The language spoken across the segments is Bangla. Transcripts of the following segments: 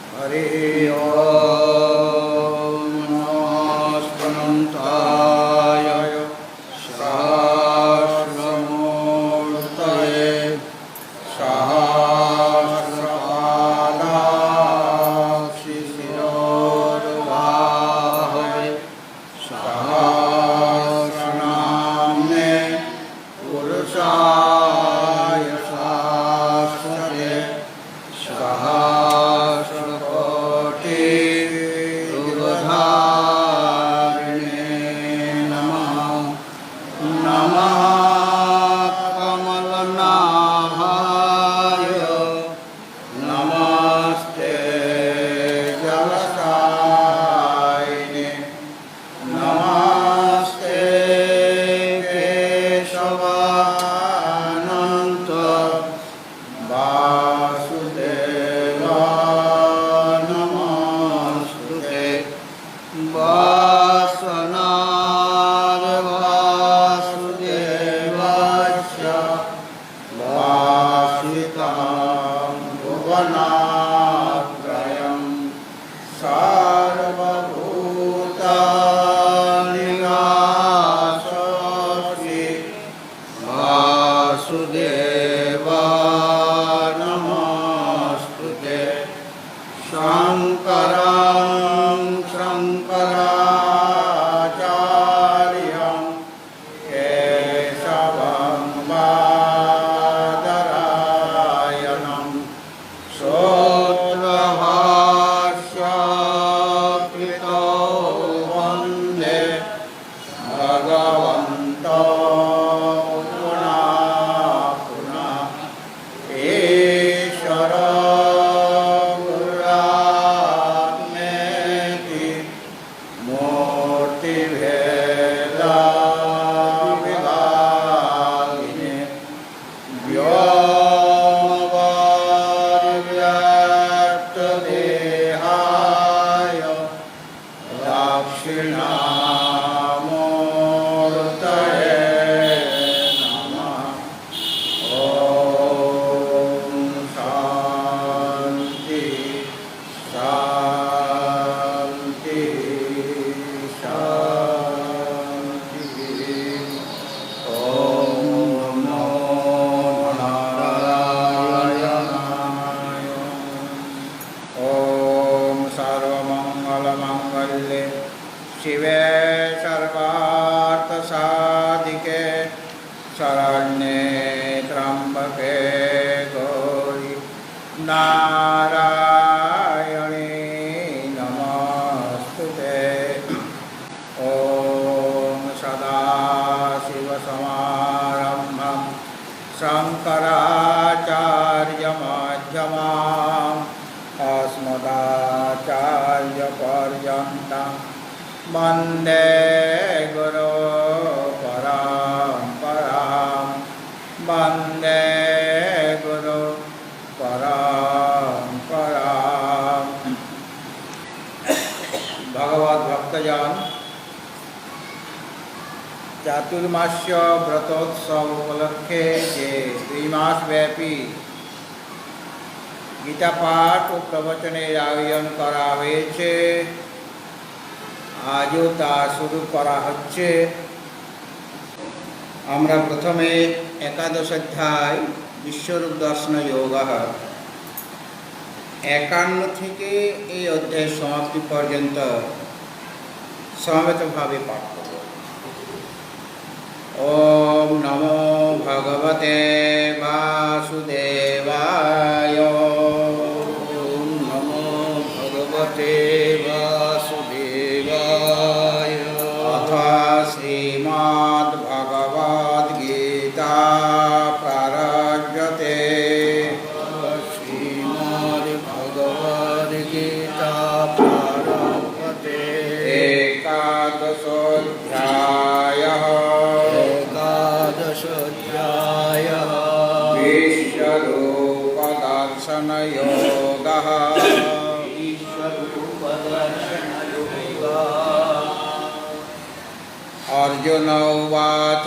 हरि ओम नमस्ते सहस्रमूर्तये सहस्रपादाक्षिशिरोरुबाहवे सहस्रनाम्ने पुरुषाय शाश्वते सहस्रकोटियुगधारिणे नमः। नमः कमलनाभाय नमस्ते जलसायिने नमस्ते केशवानन्त वासुदेव नमस्ते वासनाद वासुदेवस्य वासितं भुवनात्रयं सर्वभूतनिवासोऽसि वासुदेव नमस्ते शङ्करं शङ्कराचार्यं केशवं बादरायणं सूत्रभाष्यकृतो वन्दे भगवन्तो पुनः पुनः ईश्वरो गुरुरात्मेति मूर्तिभेदविभागिने व्योमवद्व्याप्तदेहाय दक्षिणामूर्तये नमः। ॐ शान्ति शान्ति शान्तिः। ॐ नमो नारायणाय। ॐ सर्वमङ्गलमाङ्गल्ये शिवे सर्वार्थसाधिके शरण्ये त्र्यम्बके गौरी नारायणे नमोस्तुते। ॐ सदाशिवसमारम्भं शङ्कराचार्यमध्यमाम् अस्मदाचार्यपर्यन्तं वन्दे गुरुपरम्परां वन्दे गुरुपरम्परां। भगवद्भक्तजन चातुर्मास्य व्रतोत्सव उपलक्षे जे 2 मासव्यापी गीता पाठ ও প্রবচনের আয়োজন করা হয়েছে, আজও তা শুরু করা হচ্ছে। আমরা প্রথমে একাদশ অধ্যায় বিশ্বরূপ দর্শন যোগ 51 থেকে এই অধ্যায়ের সমাপ্তি পর্যন্ত সমবেতভাবে পাঠ করব। ওম নমো ভগবতে বাসুদেবায়। ওম নমো ভগবতে বাসুদেবায়। অথ শ্রীমদ্ ভগবদ্গীতা প্রারভ্যতে। শ্রীমদ্ ভগবদ্গীতা প্রারভ্যতে। একাদশোऽধ্যায়ः। एकादशोऽध्यायः। विश्वरूपदर्शनयोगः। विश्वरूपदर्शनयोगः। अर्जुन उवाच।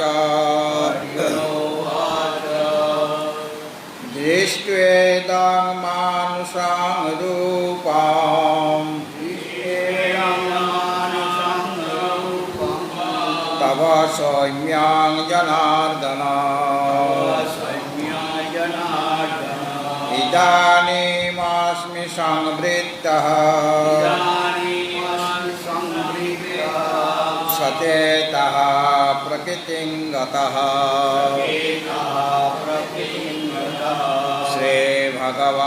दृष्ट्वेदं मानुषं रूपं रूपम् तव सौम्यं जनार्दन इदानीमस्मि संवृत्तः सचेतः प्रकृतिं गतः श्रीभगवानुवाच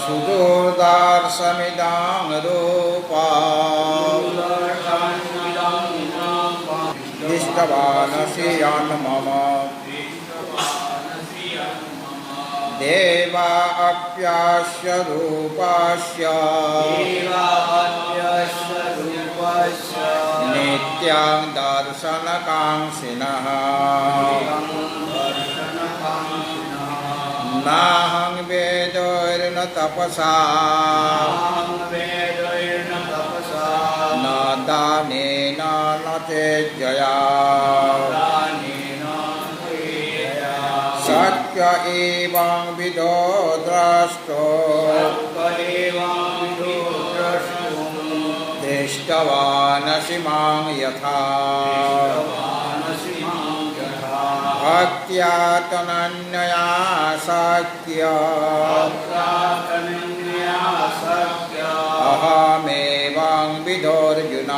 सुदुर्दर्शमिदं रूपम् दृष्टवानसि मम देवा अप्यास्य रूपस्य नित्यं दर्शनकाङ्क्षिणः नाहं वेदैर्न तपसा न दानेन न चेज्जया सत्य एवं विदो द्रष्टो दृष्टवानसि मां यथा भक्त्या तनन्यया सत्य अहमेवं विदोऽर्जुन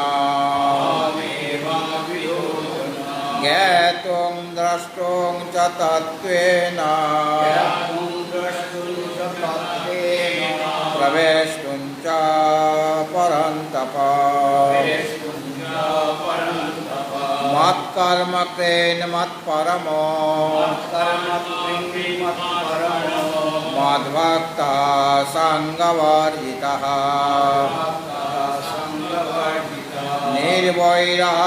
ज्ञातुं द्रष्टुं च तत्त्वेन प्रवेष्टुं च परन्तप मत्कर्म कृन् मत्परमो मद्भक्तः सङ्गवर्जितः निर्वैरः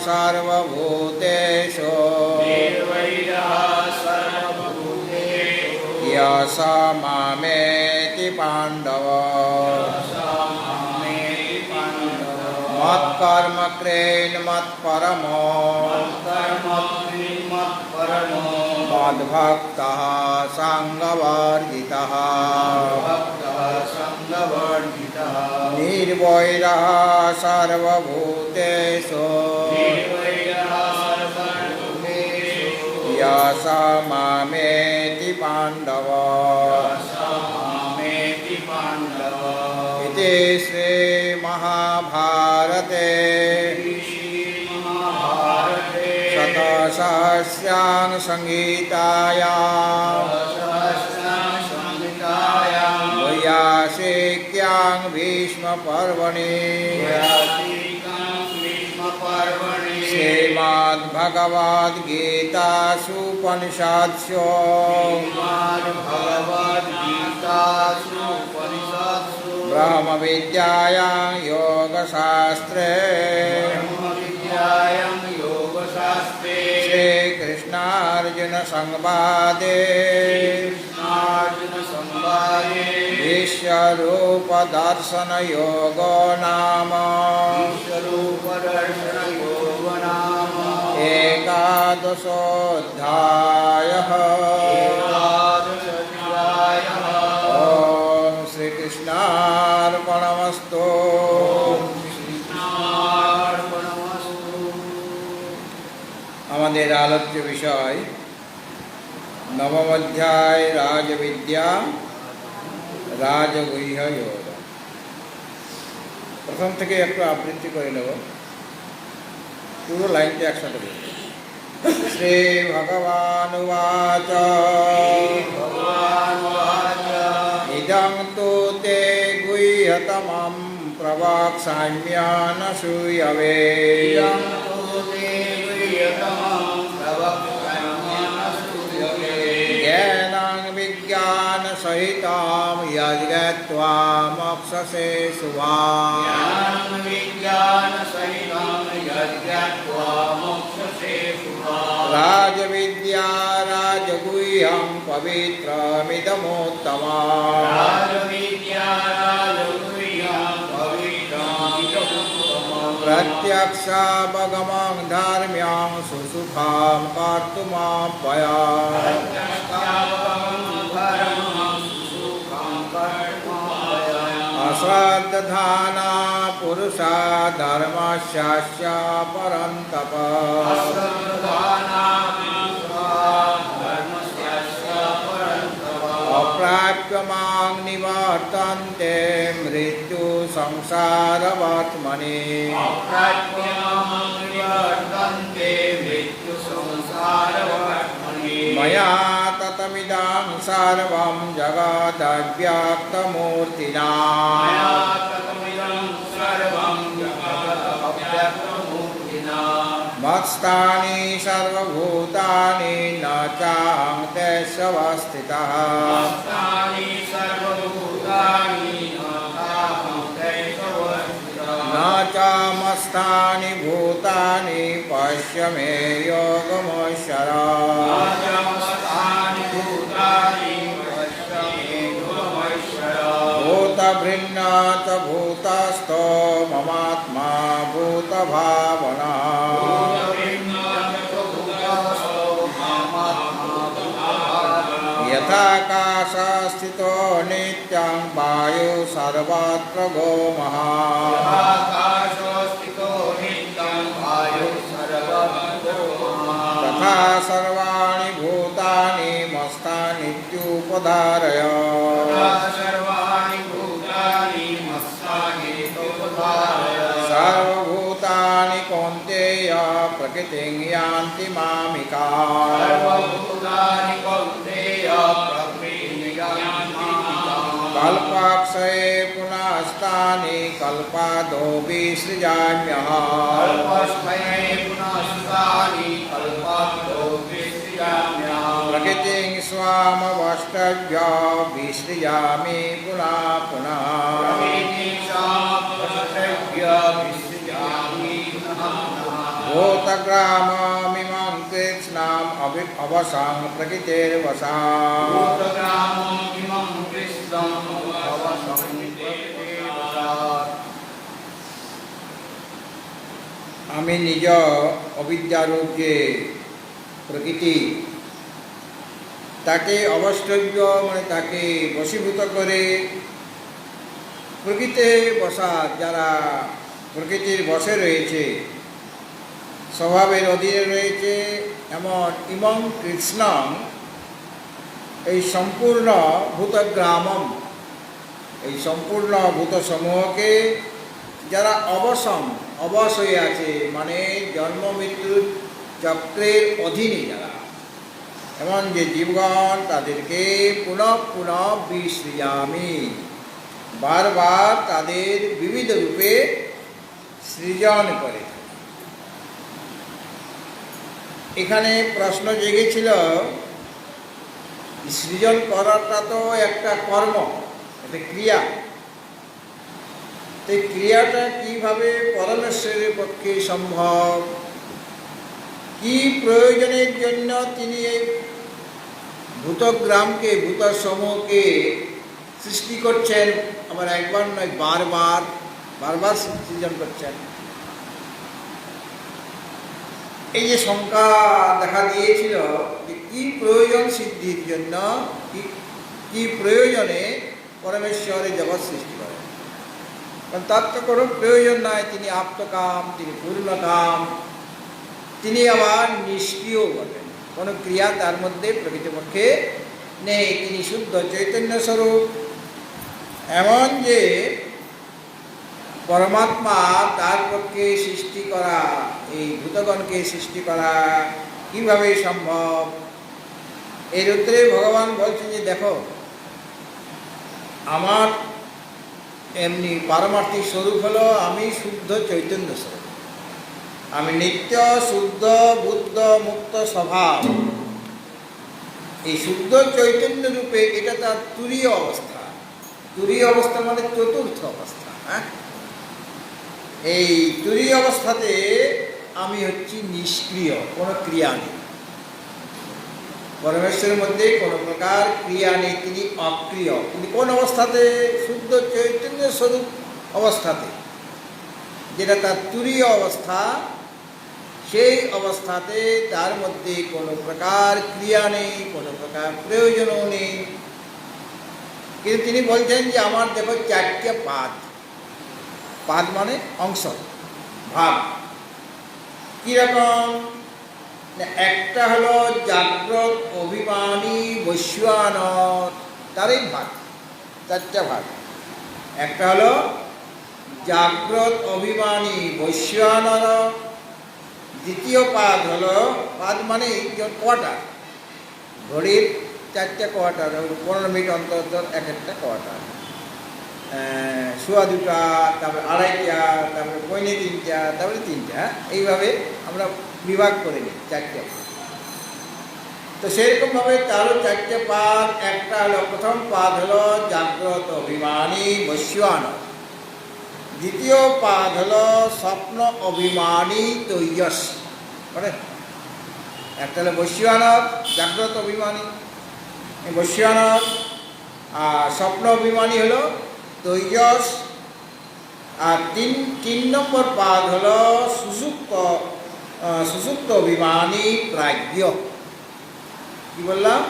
सर्वभूतेषु यश मामेति पाण्डव मत्कर्म कृन् मत्परमो मद्भक्तः सङ्गवर्जितः निर्वैरः सर्वभूतेषु यश मामेति पाण्डव इति श्रीमहाभारते शतसहस्रां संहितायां वैयासिक्यां भीष्मपर्वणि श्रीमद्भगवद्गीतासूपनिषत्सु ब्रह्मविद्यायां योगशास्त्रे श्रीकृष्णार्जुनसंवादे विश्वरूपदर्शनयोगो नाम एकादशोऽध्यायः। ॐ श्रीकृष्णार्पणमस्तु। আমাদের আলোচ্য বিষয় নবম অধ্যায় রাজবিদ্যা রাজগুহ্য যোগ। প্রথম থেকে একটু আবৃত্তি করে নেব, পুরো লাইনটা একসাথে বলব। শ্রী ভগবানুবাচ ইদং তু তে গুহ্যতমং প্রবক্ষ্যাম্যনসূয়বে জ্ঞানং বিজ্ঞান সহিতং যজ্ঞাত্বা মোক্ষসে শুভাং রাজবিদ্যা রাজগুহ্যং পবিত্রমিদমোত্তমम् प्रत्यक्षावगमं धर्म्यां सुसुखां कर्तुमाप्यया अश्रद्धाना पुरुषा धर्मस्यास्य परन्तप अप्राप्य मां निवर्तन्ते मृत्यु संसारवर्त्मनि मया ततमिदं सर्वं जगदव्यक्तमूर्तिना मत्स्थानि सर्वभूतानि न चाहं तेष्वस्थितः न च मत्स्थानि भूतानि पश्य मे योगमैश्वरम् भूतभिन्न च भूतस्थो ममात्मा भूतभावना यथाकाशस्थितो नित्यं वायु सर्वत्र गोमः तथा सर्वाणि भूतानि मत्स्थानीत्युपधारय सर्वभूतानि कौन्तेय प्रकृतिं यान्ति मामिकाम् कल्पाक्षये पुनस्तानि कल्पादो विसृजाम्यहम् प्रकृतिं स्वामवष्टभ्य विसृजामि पुनः पुनः भूतग्राममिमं कृत्स्नाम् अवसां प्रकृतेर्वशाम् আমি নিজ অবিদ্যারূপ যে প্রকৃতি তাকে অবষ্টভ্য মানে তাকে বশীভূত করে প্রকৃতিতে বসা যারা প্রকৃতির বশে রয়েছে স্বভাবের অধীনে রয়েছে এমন ইমং কৃষ্ণম এই সম্পূর্ণ ভূতগ্রামম এই সম্পূর্ণ ভূতসমূহকে যারা অবশ হয়ে আছে মানে জন্ম মৃত্যুর চক্রের অধীনে যারা এমন যে জীবগণ তাদেরকে পুনঃ পুনঃ বিসৃজামি বারবার তাদের বিবিধ রূপে সৃজন করে। এখানে প্রশ্ন জেগেছিল সৃজন করাটা তো একটা কর্ম, একটা ক্রিয়া, এই ক্রিয়াটা কিভাবে পরমেশ্বরের পক্ষে সম্ভব, কি প্রয়োজনের জন্য তিনি এই ভূতগ্রামকে ভূতসমূহকে সৃষ্টি করছেন, আবার একবার নয় বারবার সৃজন করছেন। এই যে শঙ্কা দেখা দিয়েছিল যে কি প্রয়োজন সিদ্ধির জন্য, কি প্রয়োজনে পরমেশ্বরের জগৎ সৃষ্টি করেন, কারণ তার তো কোনো প্রয়োজন নাই, তিনি আপ্তকাম, তিনি পূর্ণকাম, তিনি আবার নিষ্ক্রিয় বলেন, কোনো ক্রিয়া তার মধ্যে প্রকৃতপক্ষে নেই, তিনি শুদ্ধ চৈতন্য স্বরূপ। এমন যে পরমাত্মা তার পক্ষে সৃষ্টি করা এই ভূতগণকে সৃষ্টি করা কিভাবে সম্ভব? এর উত্তরে ভগবান বলছেন যে দেখো, আমার এমনি পারমার্থিক স্বরূপ হলো আমি শুদ্ধ চৈতন্য স্বরূপ, আমি নিত্য শুদ্ধ বুদ্ধ মুক্ত স্বভাব। এই শুদ্ধ চৈতন্য রূপে এটা তার তুরীয় অবস্থা। তুরীয় অবস্থা মানে চতুর্থ অবস্থা। এই তুরীয় অবস্থাতে আমি হচ্ছি নিষ্ক্রিয়, কোনো ক্রিয়া নেই পরমেশ্বরের মধ্যে, কোনো প্রকার ক্রিয়া নেই, তিনি অক্রিয়। তিনি কোন অবস্থাতে? শুদ্ধ চৈতন্য স্বরূপ অবস্থাতে, যেটা তার তুরীয় অবস্থা, সেই অবস্থাতে তার মধ্যে কোনো প্রকার ক্রিয়া নেই, কোনো প্রকার প্রয়োজনও নেই। কিন্তু তিনি বলছেন যে আমার দেখো চারটে পাদ, পাদ মানে অংশ, ভাগ। কীরকম? একটা হলো জাগ্রত, অভিমানী, বৈশ্বানর, তারই ভাগ, চারটা ভাগ। একটা হলো জাগ্রত, অভিমানী, বৈশ্বানর। দ্বিতীয় পাদ হলো, পাদ মানে কোয়ার্টার, ঘড়ির চারটে কোয়ার্টার, 15 মিনিট অন্তর অন্তর এক একটা কোয়ার্টার, সোয়া দুটা, তারপরে আড়াইটা, তারপরে পৌনে তিনটা, তারপরে তিনটা, এইভাবে আমরা বিভাগ করে নিই চারটে। তো সেরকমভাবে তারও চারটে পাদ। একটা হলো, প্রথম পাদ হলো জাগ্রত, অভিমানী, বৈশ্বানর। দ্বিতীয় পাদ হলো স্বপ্ন, অভিমানী, তৈজস। মানে একটা হলো বৈশ্বানর, জাগ্রত, অভিমানী, বৈশ্বানর। আর স্বপ্ন অভিমানী হলো তৈজস। আর তিন নম্বর পাদ হলো সুষুপ্ত অভিমানী, প্রাজ্ঞ। কি বললাম?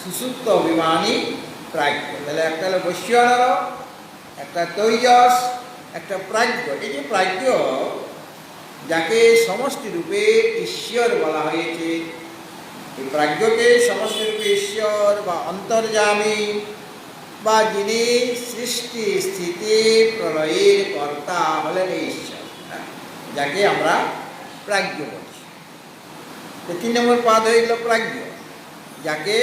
সুষুপ্ত অভিমানী, প্রাজ্ঞ। তাহলে একটা হলো বৈশ্বানর, একটা তৈজস, একটা প্রাজ্ঞ। এই যে প্রাজ্ঞ, যাকে সমষ্টি রূপে ঈশ্বর বলা হয়েছে, এই প্রাজ্ঞকে সমষ্টি রূপে ঈশ্বর বা অন্তর্যামী, বা যিনি সৃষ্টি, স্থিতি, প্রলয়ের কর্তা হলেন এই ঈশ্বর, যাকে আমরা প্রাজ্ঞ বলছি। তো 3 নম্বর পাদ হয়ে গেল প্রাজ্ঞ, যাকে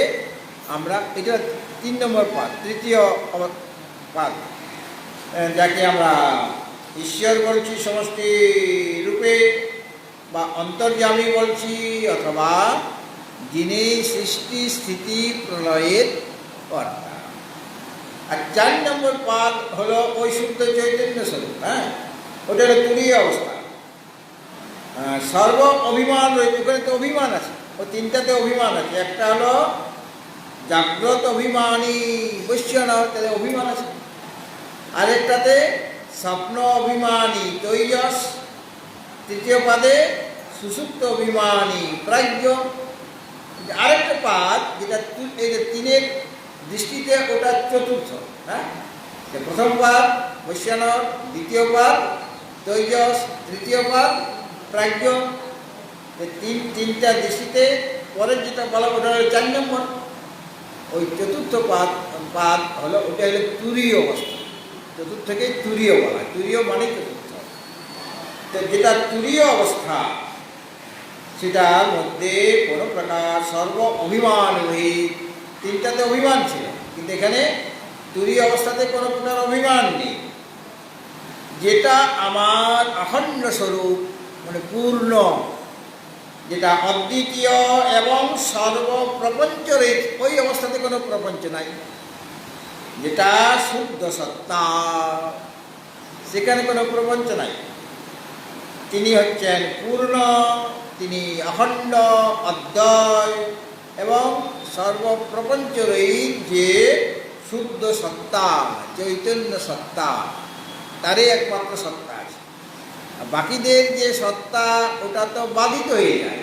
আমরা, এটা 3 নম্বর পাদ। তৃতীয় পাদ, যাকে আমরা ঈশ্বর বলছি সমষ্টি রূপে, বা অন্তর্যামী বলছি, অথবা যিনি সৃষ্টি, স্থিতি, প্রলয়ের কর্তা। আর 4 নম্বর পাদ হলো ওই শুদ্ধ চৈতন্য স্বরূপ। ওটা হলো তুরীয় অবস্থা। সর্ব অভিমান রয়েছে, ওখানে তো অভিমান আছে, ওই তিনটাতে অভিমান আছে। একটা হলো জাগ্রত, অভিমানী, বৈশ্বানর, তাহলে অভিমান আছে। আরেকটাতে স্বপ্ন, অভিমানী, তৈজস। তৃতীয় পাদে সুষুপ্ত, অভিমানী, প্রাজ্ঞ। আরেকটা পাদ যেটা এই যে 3-এর দৃষ্টিতে, ওটা চতুর্থ। প্রথম পাদ বৈশ্বানর, দ্বিতীয় পাদ তৈজস, তৃতীয় পাদ প্রাজ্ঞ। তিনটা দৃষ্টিতে পরের যেটা বলা, ওটা হলো 4 নম্বর। ওই চতুর্থ পাদ হলো, ওটা হলো তুরীয় অবস্থা। চতুর্থকে তুরীয় বলা হয়, তুরীয় মানে চতুর্থ। তো যেটা তুরীয় অবস্থা, সেটার মধ্যে কোনো প্রকার সর্ব অভিমান রহিত। তিনটাতে অভিমান ছিল, কিন্তু এখানে তুরীয় অবস্থাতে কোনো প্রকার অভিমান নেই। যেটা আমার অখণ্ড স্বরূপ, মানে পূর্ণ, যেটা অদ্বিতীয় এবং সর্বপ্রপঞ্চ রহিত, ওই অবস্থাতে কোনো প্রপঞ্চ নাই। যেটা শুদ্ধ সত্তা, সেখানে কোনো প্রপঞ্চ নাই। তিনি হচ্ছেন পূর্ণ, তিনি অখণ্ড, অদ্বয় এবং সর্বপ্রপঞ্চ রহিত, যে শুদ্ধ সত্তা, চৈতন্য সত্তা, তারই একমাত্র সত্তা আছে। আর বাকিদের যে সত্তা, ওটা তো বাধিত হয়ে যায়।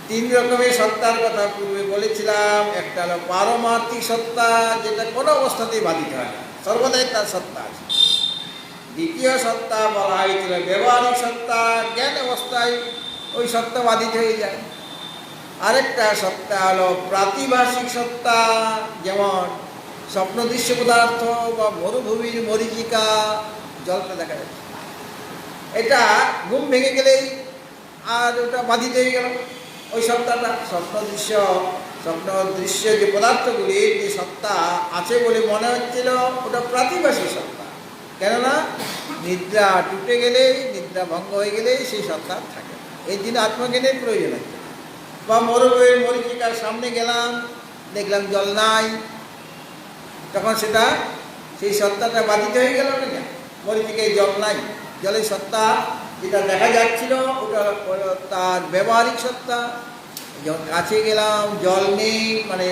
3 রকমের সত্তার কথা পূর্বে বলেছিলাম। একটা হলো পারমার্থিক সত্তা, যেটা কোনো অবস্থাতেই বাধিত হয় না, সর্বদাই তার সত্তা আছে। দ্বিতীয় সত্তা বলা হয়েছিল ব্যবহারিক সত্তা, জ্ঞান অবস্থায় ওই সত্তা বাধিত হয়ে যায়। আরেকটা সত্তা হলো প্রাতিভাসিক সত্তা, যেমন স্বপ্নদৃশ্য পদার্থ বা মরুভূমির মরীচিকা, জলটা দেখা যাচ্ছে, এটা ঘুম ভেঙে গেলেই আর ওটা বাধিত হয়ে গেল। ওই সত্তাটা স্বপ্নদৃশ্য যে পদার্থগুলির যে সত্তা আছে বলে মনে হচ্ছিল, ওটা প্রাতিভাসিক সত্তা। কেননা নিদ্রা টুটে গেলেই, নিদ্রা ভঙ্গ হয়ে গেলেই সেই সত্তা থাকে। এই দিন আত্মজ্ঞানের প্রয়োজন আছে। বা মরুভূমির মরীচিকার সামনে গেলাম, দেখলাম জল নাই, তখন সেটা, সেই সত্তাটা বাধিত হয়ে গেল না। মরীচিকায় জল নাই, জলের সত্তা যেটা দেখা যাচ্ছিল, ওটা তার ব্যবহারিক সত্তা। যখন কাছে গেলাম, জল নেই, মানে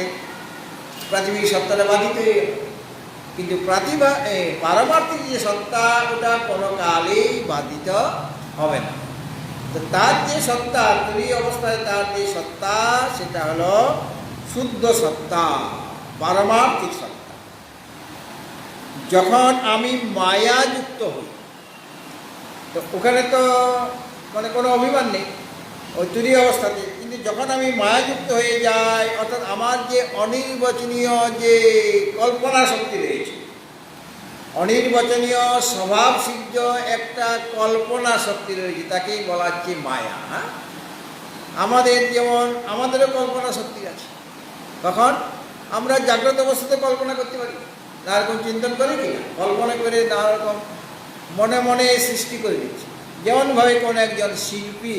প্রাথমিক সত্তাটা বাধিত হয়ে গেল। কিন্তু পারমার্থিক যে সত্তা, ওটা কোনো কালেই বাধিত হবে না। তো তার যে সত্তা, তুরীয় অবস্থায় তার যে সত্তা, সেটা হলো শুদ্ধ সত্তা, পারমার্থিক সত্তা। যখন আমি মায়াযুক্ত হই, তো ওখানে তো মানে কোনো অভিমান নেই ওই তুরীয় অবস্থাতে। কিন্তু যখন আমি মায়াযুক্ত হয়ে যাই, অর্থাৎ আমার যে অনির্বচনীয় যে কল্পনা শক্তি রয়েছে, অনির্বচনীয় স্বভাবসিদ্ধ একটা কল্পনা শক্তি রয়েছে, তাকেই বলা হচ্ছে মায়া। হ্যাঁ, আমাদের যেমন আমাদেরও কল্পনা শক্তি আছে, তখন আমরা জাগ্রত অবস্থাতে কল্পনা করতে পারি, নানা রকম চিন্তন করি কি কল্পনা করে নানা রকম মনে মনে সৃষ্টি করে দিচ্ছি। যেমনভাবে কোনো একজন শিল্পী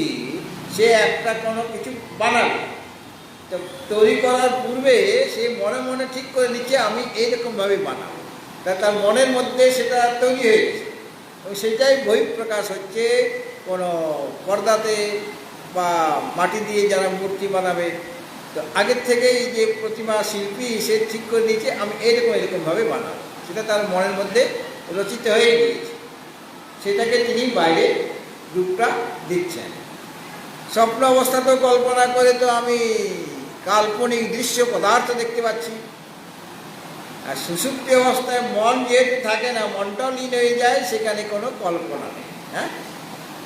সে একটা কোনো কিছু বানাবে, তো তৈরি করার পূর্বে সে মনে মনে ঠিক করে নিচ্ছে আমি এইরকমভাবে বানাবো, তার মনের মধ্যে সেটা তৈরি হয়ে গেছে। এবং সেটাই বহিঃপ্রকাশ হচ্ছে কোনো পর্দাতে বা মাটি দিয়ে যারা মূর্তি বানাবে, তো আগের থেকেই যে প্রতিমা শিল্পী সে ঠিক করে নিয়েছে আমি এরকমভাবে বানাবো, সেটা তার মনের মধ্যে রচিত হয়ে গিয়েছে, সেটাকে তিনি বাইরে রূপটা দিচ্ছেন। স্বপ্ন অবস্থাতেও কল্পনা করে তো আমি কাল্পনিক দৃশ্য পদার্থ দেখতে পাচ্ছি। আর সুষুপ্তি অবস্থায় মন যেহেতু থাকে না, মনটাও লীন হয়ে যায়, সেখানে কোনো কল্পনা নেই। হ্যাঁ,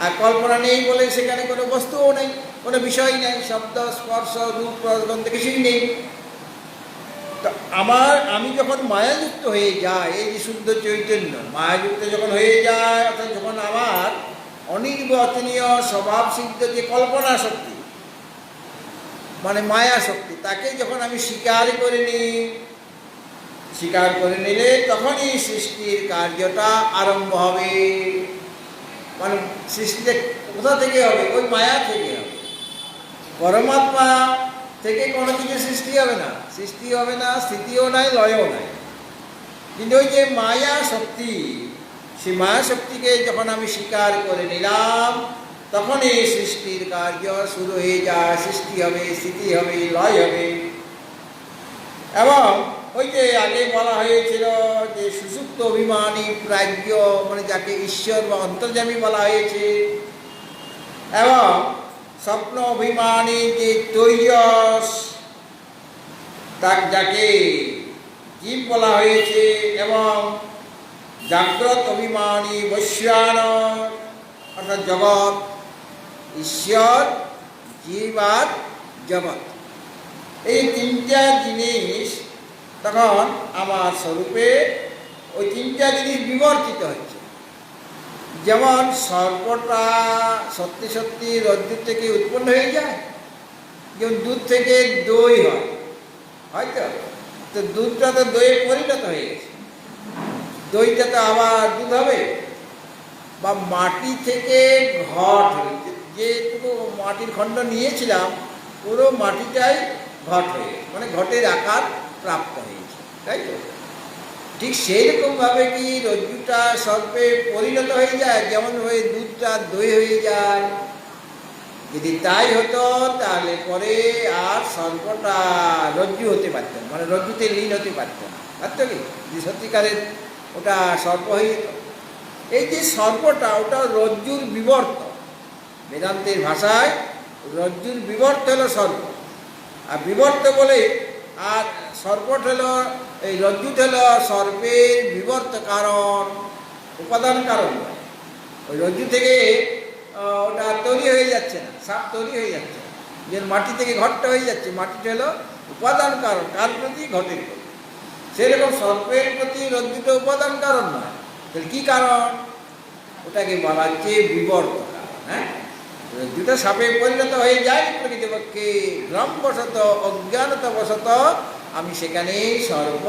আর কল্পনা নেই বলে সেখানে কোনো বস্তুও নেই, কোনো বিষয় নেই, শব্দ স্পর্শ রূপ রসগন্ধ কিছুই নেই। তো আমি যখন মায়াযুক্ত হয়ে যাই, এই যে শুদ্ধ চৈতন্য মায়াযুক্ত যখন হয়ে যায়, অর্থাৎ যখন আমার অনির্বচনীয় স্বভাবসিদ্ধ যে কল্পনা শক্তি মানে মায়া শক্তি, তাকে যখন আমি স্বীকার করে নিই, স্বীকার করে নিলে তখনই সৃষ্টির কার্যটা আরম্ভ হবে। মানে সৃষ্টিতে কোথা থেকে হবে? ওই মায়া থেকে হবে। পরমাত্মা থেকে কোনো কিছু সৃষ্টি হবে না, সৃষ্টি হবে না, স্থিতিও নাই, লয়ও নাই। কিন্তু ওই যে মায়া শক্তি, সেই মায়া শক্তিকে যখন আমি স্বীকার করে নিলাম, তখন এই সৃষ্টির কার্য শুরু হয়ে যায়, সৃষ্টি হবে, স্থিতি হবে, লয় হবে। এবং ওই যে আগে বলা হয়েছিল যে সুষুপ্ত অভিমানী প্রাজ্ঞ, মানে যাকে ঈশ্বর বা অন্তর্যামী বলা হয়েছে, এবং স্বপ্ন অভিমানী যে তৈজস, যাকে জীব বলা হয়েছে, এবং জাগ্রত অভিমানী বৈশ্বায়ন অর্থাৎ জগৎ, ঈশ্বর, জীব আর জগৎ, এই তিনটা জিনিস তখন আমার স্বরূপে ওই তিনটা জিনিস বিবর্তিত হচ্ছে। যেমন সর্পটা সত্যি সত্যি রজ্জুর থেকে উৎপন্ন হয়ে যায়, যেমন দুধ থেকে দই হয়, হয়তো তো দুধটা তো দইয়ে পরিণত হয়ে গেছে, দইটা তো আবার দুধ হবে। বা মাটি থেকে ঘট হয়েছে, যেটুকু মাটির খণ্ড নিয়েছিলাম পুরো মাটিটাই ঘট হয়ে গেছে, মানে ঘটের আকার প্রাপ্ত হয়েছে, তাই তো? ঠিক সেইরকমভাবে কি রজ্জুটা সর্পে পরিণত হয়ে যায়, যেমন হয়ে দুধটা দই হয়ে যায়। যদি তাই হতো তাহলে পরে আর সর্পটা রজ্জু হতে পারত না, মানে রজ্জুতে লীন হতে পারত না, পারত কি? যে সত্যিকারের ওটা সর্প হয়ে যেত। এই যে সর্পটা, ওটা রজ্জুর বিবর্ত, বেদান্তের ভাষায় রজ্জুর বিবর্ত হলো সর্প। আর বিবর্ত বলে, আর সর্পট হলো, এই রজ্জুটা হলো সর্পের বিবর্ত কারণ, উপাদান কারণ নয়। ওই রজ্জু থেকে ওটা তৈরি হয়ে যাচ্ছে না, সাপ তৈরি হয়ে যাচ্ছে না, যে মাটি থেকে ঘটটা হয়ে যাচ্ছে, মাটিটা হলো উপাদান কারণ, কার প্রতি? ঘটের প্রতি। সেরকম সর্পের প্রতি রজ্জুটা উপাদান কারণ নয়, তাহলে কী কারণ? ওটাকে বলা হচ্ছে বিবর্ত কারণ। হ্যাঁ, রজ্জুটা সাপে পরিণত হয়ে যায় প্রকৃতপক্ষে, ভ্রমবশত অজ্ঞানতাবশত আমি সেখানে সর্প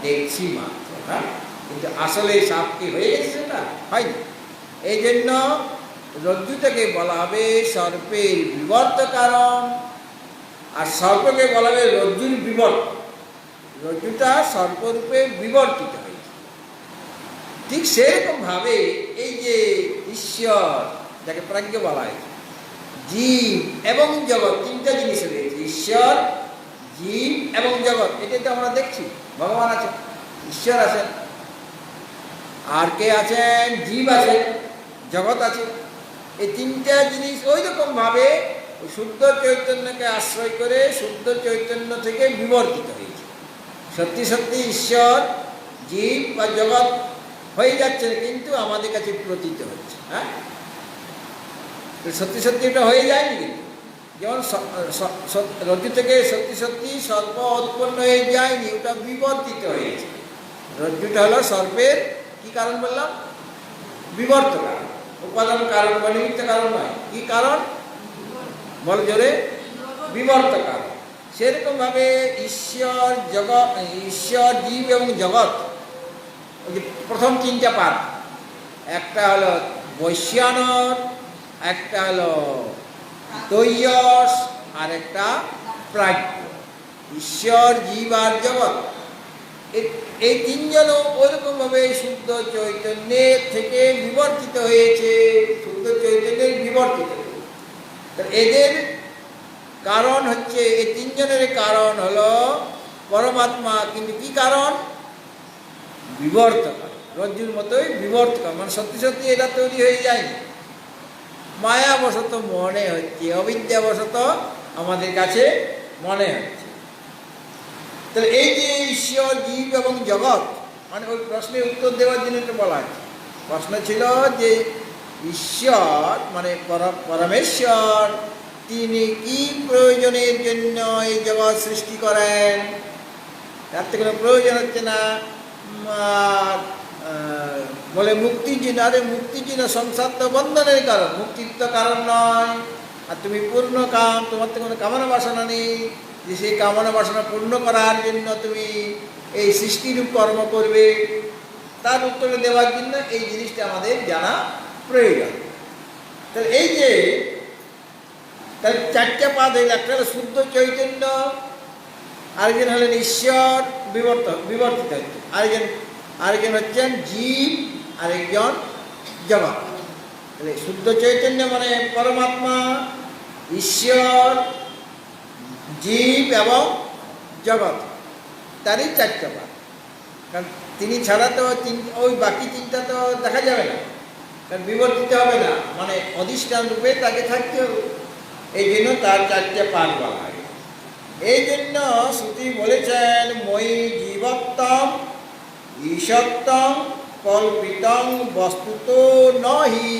দেখছি মাত্র। হ্যাঁ, কিন্তু আসলে সাপ কি হয়ে গেছে? সেটা হয়নি। এই জন্য রজ্জুটাকে বলা হবে সর্পের বিবর্ত কারণ, আর সর্পকে বলা হবে রজ্জুর বিবর্ত। রজ্জুটা সর্পরূপে বিবর্তিত হয়েছে। ঠিক সেরকমভাবে এই যে ঈশ্বর, যাকে প্রাজ্ঞ বলা হয়, জীব এবং জগৎ, তিনটা জিনিস রয়েছে, ঈশ্বর, জীব এবং জগৎ। এটাই তো আমরা দেখছি, ভগবান আছেন, ঈশ্বর আছেন, আর কে আছেন? জীব আছেন, জগৎ আছে। এই তিনটা জিনিস ওই রকমভাবে শুদ্ধ চৈতন্যকে আশ্রয় করে শুদ্ধ চৈতন্য থেকে বিবর্তিত হয়েছে। সত্যি সত্যি ঈশ্বর, জীব বা জগৎ হয়ে যাচ্ছে না, কিন্তু আমাদের কাছে প্রতীত হচ্ছে। হ্যাঁ, সত্যি সত্যি এটা হয়ে যায়নি, কিন্তু যেমন রজ্জু থেকে সত্যি সত্যি সর্প উৎপন্ন হয়ে যায়নি, ওটা বিবর্তিত হয়েছে। রজ্জুটা হলো সর্পের কি কারণ বললাম? বিবর্ত কারণ, উপাদান কারণ বা নিমিত্ত কারণ নয়। কি কারণ বল জোরে? বিবর্ত কারণ। সেরকমভাবে ঈশ্বর, জগৎ, ঈশ্বর, জীব এবং জগৎ, ওই যে প্রথম তিনটা পাঠ, একটা হলো বৈশ্যানর, একটা হলো তৈয়স, আর একটা প্রাজ্ঞ। ঈশ্বর, জীব আর জগৎ, এই তিনজনও ওইরকমভাবে শুদ্ধ চৈতন্যের থেকে বিবর্তিত হয়েছে, শুদ্ধ চৈতন্যের বিবর্তিত। এদের কারণ হচ্ছে, এই তিনজনের কারণ হলো পরমাত্মা, কিন্তু কি কারণ? বিবর্ত কারণ। রজ্জুর মতোই বিবর্ত কারণ, মানে সত্যি সত্যি এটা তৈরি হয়ে যায়নি, মায়াবশত মনে হচ্ছে, অবিদ্যাবশত আমাদের কাছে মনে হচ্ছে। তাহলে এই যে ঈশ্বর, জীব এবং জগৎ, মানে ওই প্রশ্নের উত্তর দেওয়ার জন্য এটা বলা আছে। প্রশ্ন ছিল যে ঈশ্বর মানে পরমেশ্বর, তিনি কি প্রয়োজনের জন্য এই জগৎ সৃষ্টি করেন? তার তো কোনো প্রয়োজন হচ্ছে না। বলে মুক্তির জন্য। আরে মুক্তির জন্য, সংসার তো বন্ধনের কারণ, মুক্তির তো কারণ নয়। আর তুমি পূর্ণ কাম, তোমার তো কোনো কামনা বাসনা নেই যে সেই কামনা বাসনা পূর্ণ করার জন্য তুমি এই সৃষ্টিরূপ কর্ম করবে। তার উত্তরে দেওয়ার জন্য এই জিনিসটা আমাদের জানা প্রয়োজন। তাহলে এই যে তার চারটে পাদ হইল, একটা হলো শুদ্ধ চৈতন্য, আরেকজন হলেন ঈশ্বর বিবর্তিত হচ্ছে, আরেকজন হচ্ছেন জীব, আরেকজন জগৎ। তাহলে শুদ্ধ চৈতন্য মানে পরমাত্মা, ঈশ্বর, জীব এবং জগৎ, তারই চারটে পাদ। কারণ তিনি ছাড়া তো ওই বাকি তিনটা তো দেখা যাবে না, কারণ বিবর্তিত হবে না, মানে অধিষ্ঠান রূপে তাকে থাকতে হবে। এই জন্য তার চারটে পাদ বলা হয়। এই জন্য শ্রুতি বলেছেন, মই জীবত্তম ঈশত্তম কল্পিতং বস্তুত নহি।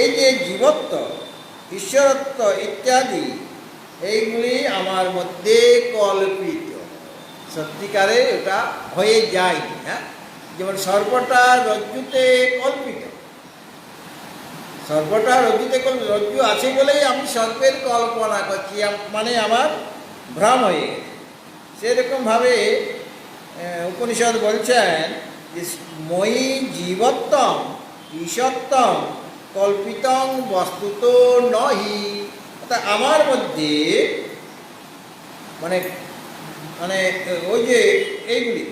এই যে জীবত্ব, ঈশ্বরত্ব ইত্যাদি, এইগুলি আমার মধ্যে কল্পিত, সত্যিকারে ওটা হয়ে যায়নি। হ্যাঁ, যেমন সর্পটা রজ্জুতে কল্পিত, সর্পটা রজ্জুতে রজ্জু আছে বলেই আমি সর্পের কল্পনা করছি, মানে আমার ভ্রম হয়ে গেছে। সেরকমভাবে উপনিষদ বলছেন যে মই জীবত্তম ঈশত্তম কল্পিতং বস্তুত নহি। অর্থাৎ আমার মধ্যে মানে মানে ওই যে এইগুলি,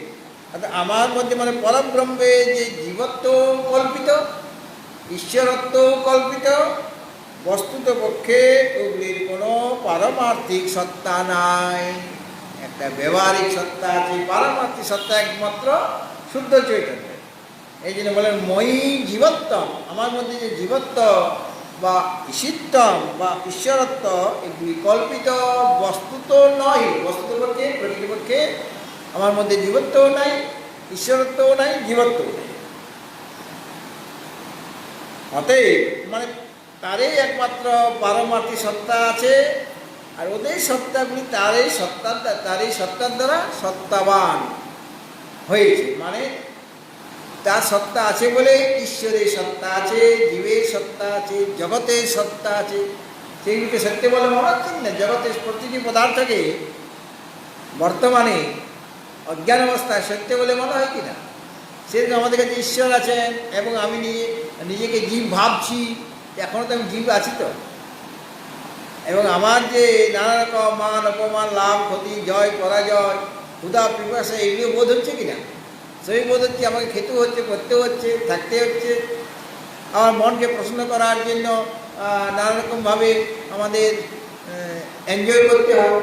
অর্থাৎ আমার মধ্যে মানে পরব্রহ্মে যে জীবত্ব কল্পিত, ঈশ্বরত্ব কল্পিত, বস্তুত পক্ষে ওগুলির কোনো পারমার্থিক সত্তা নাই। একটা ব্যবহারিক সত্তা আছে, পারমার্থিক সত্তা একমাত্র শুদ্ধ চৈতন্য। এই জন্য বলেন মই জীবত্তম, আমার মধ্যে যে জীবত্ব বা ঈশিত্তম বা ঈশ্বরত্ব, এগুলি কল্পিত, বস্তুত নয়। বস্তুত পক্ষে, প্রকৃতপক্ষে আমার মধ্যে জীবত্বও নাই, ঈশ্বরত্বও নাই, জীবত্বও নাই। অতএব মানে তারই একমাত্র পারমার্থিক সত্তা আছে, আর ওদের সত্তাগুলি তারই সত্তার দ্বারা সত্তাবান হয়েছে। মানে তার সত্তা আছে বলে ঈশ্বরের সত্তা আছে, জীবের সত্তা আছে, জগতের সত্তা আছে। সেইগুলিকে সত্য বলে মনে হচ্ছেন না? জগতের প্রতিটি পদার্থকে বর্তমানে অজ্ঞান অবস্থায় সত্য বলে মনে হয় কিনা? সেরকম আমাদের কাছে ঈশ্বর আছেন, এবং আমি নিজেকে জীব ভাবছি, এখনও তো আমি জীব আছি তো। এবং আমার যে নানা রকম মান অপমান, লাভ ক্ষতি, জয় পরাজয়, ক্ষুধা পিপাসা, এগুলো বোধ হচ্ছে কিনা? সেই বোধ হচ্ছে। আমাকে খেতেও হচ্ছে, করতেও হচ্ছে, থাকতে হচ্ছে। আমার মনকে প্রশ্ন করার জন্য নানা রকমভাবে আমাদের এনজয় করতে হবে।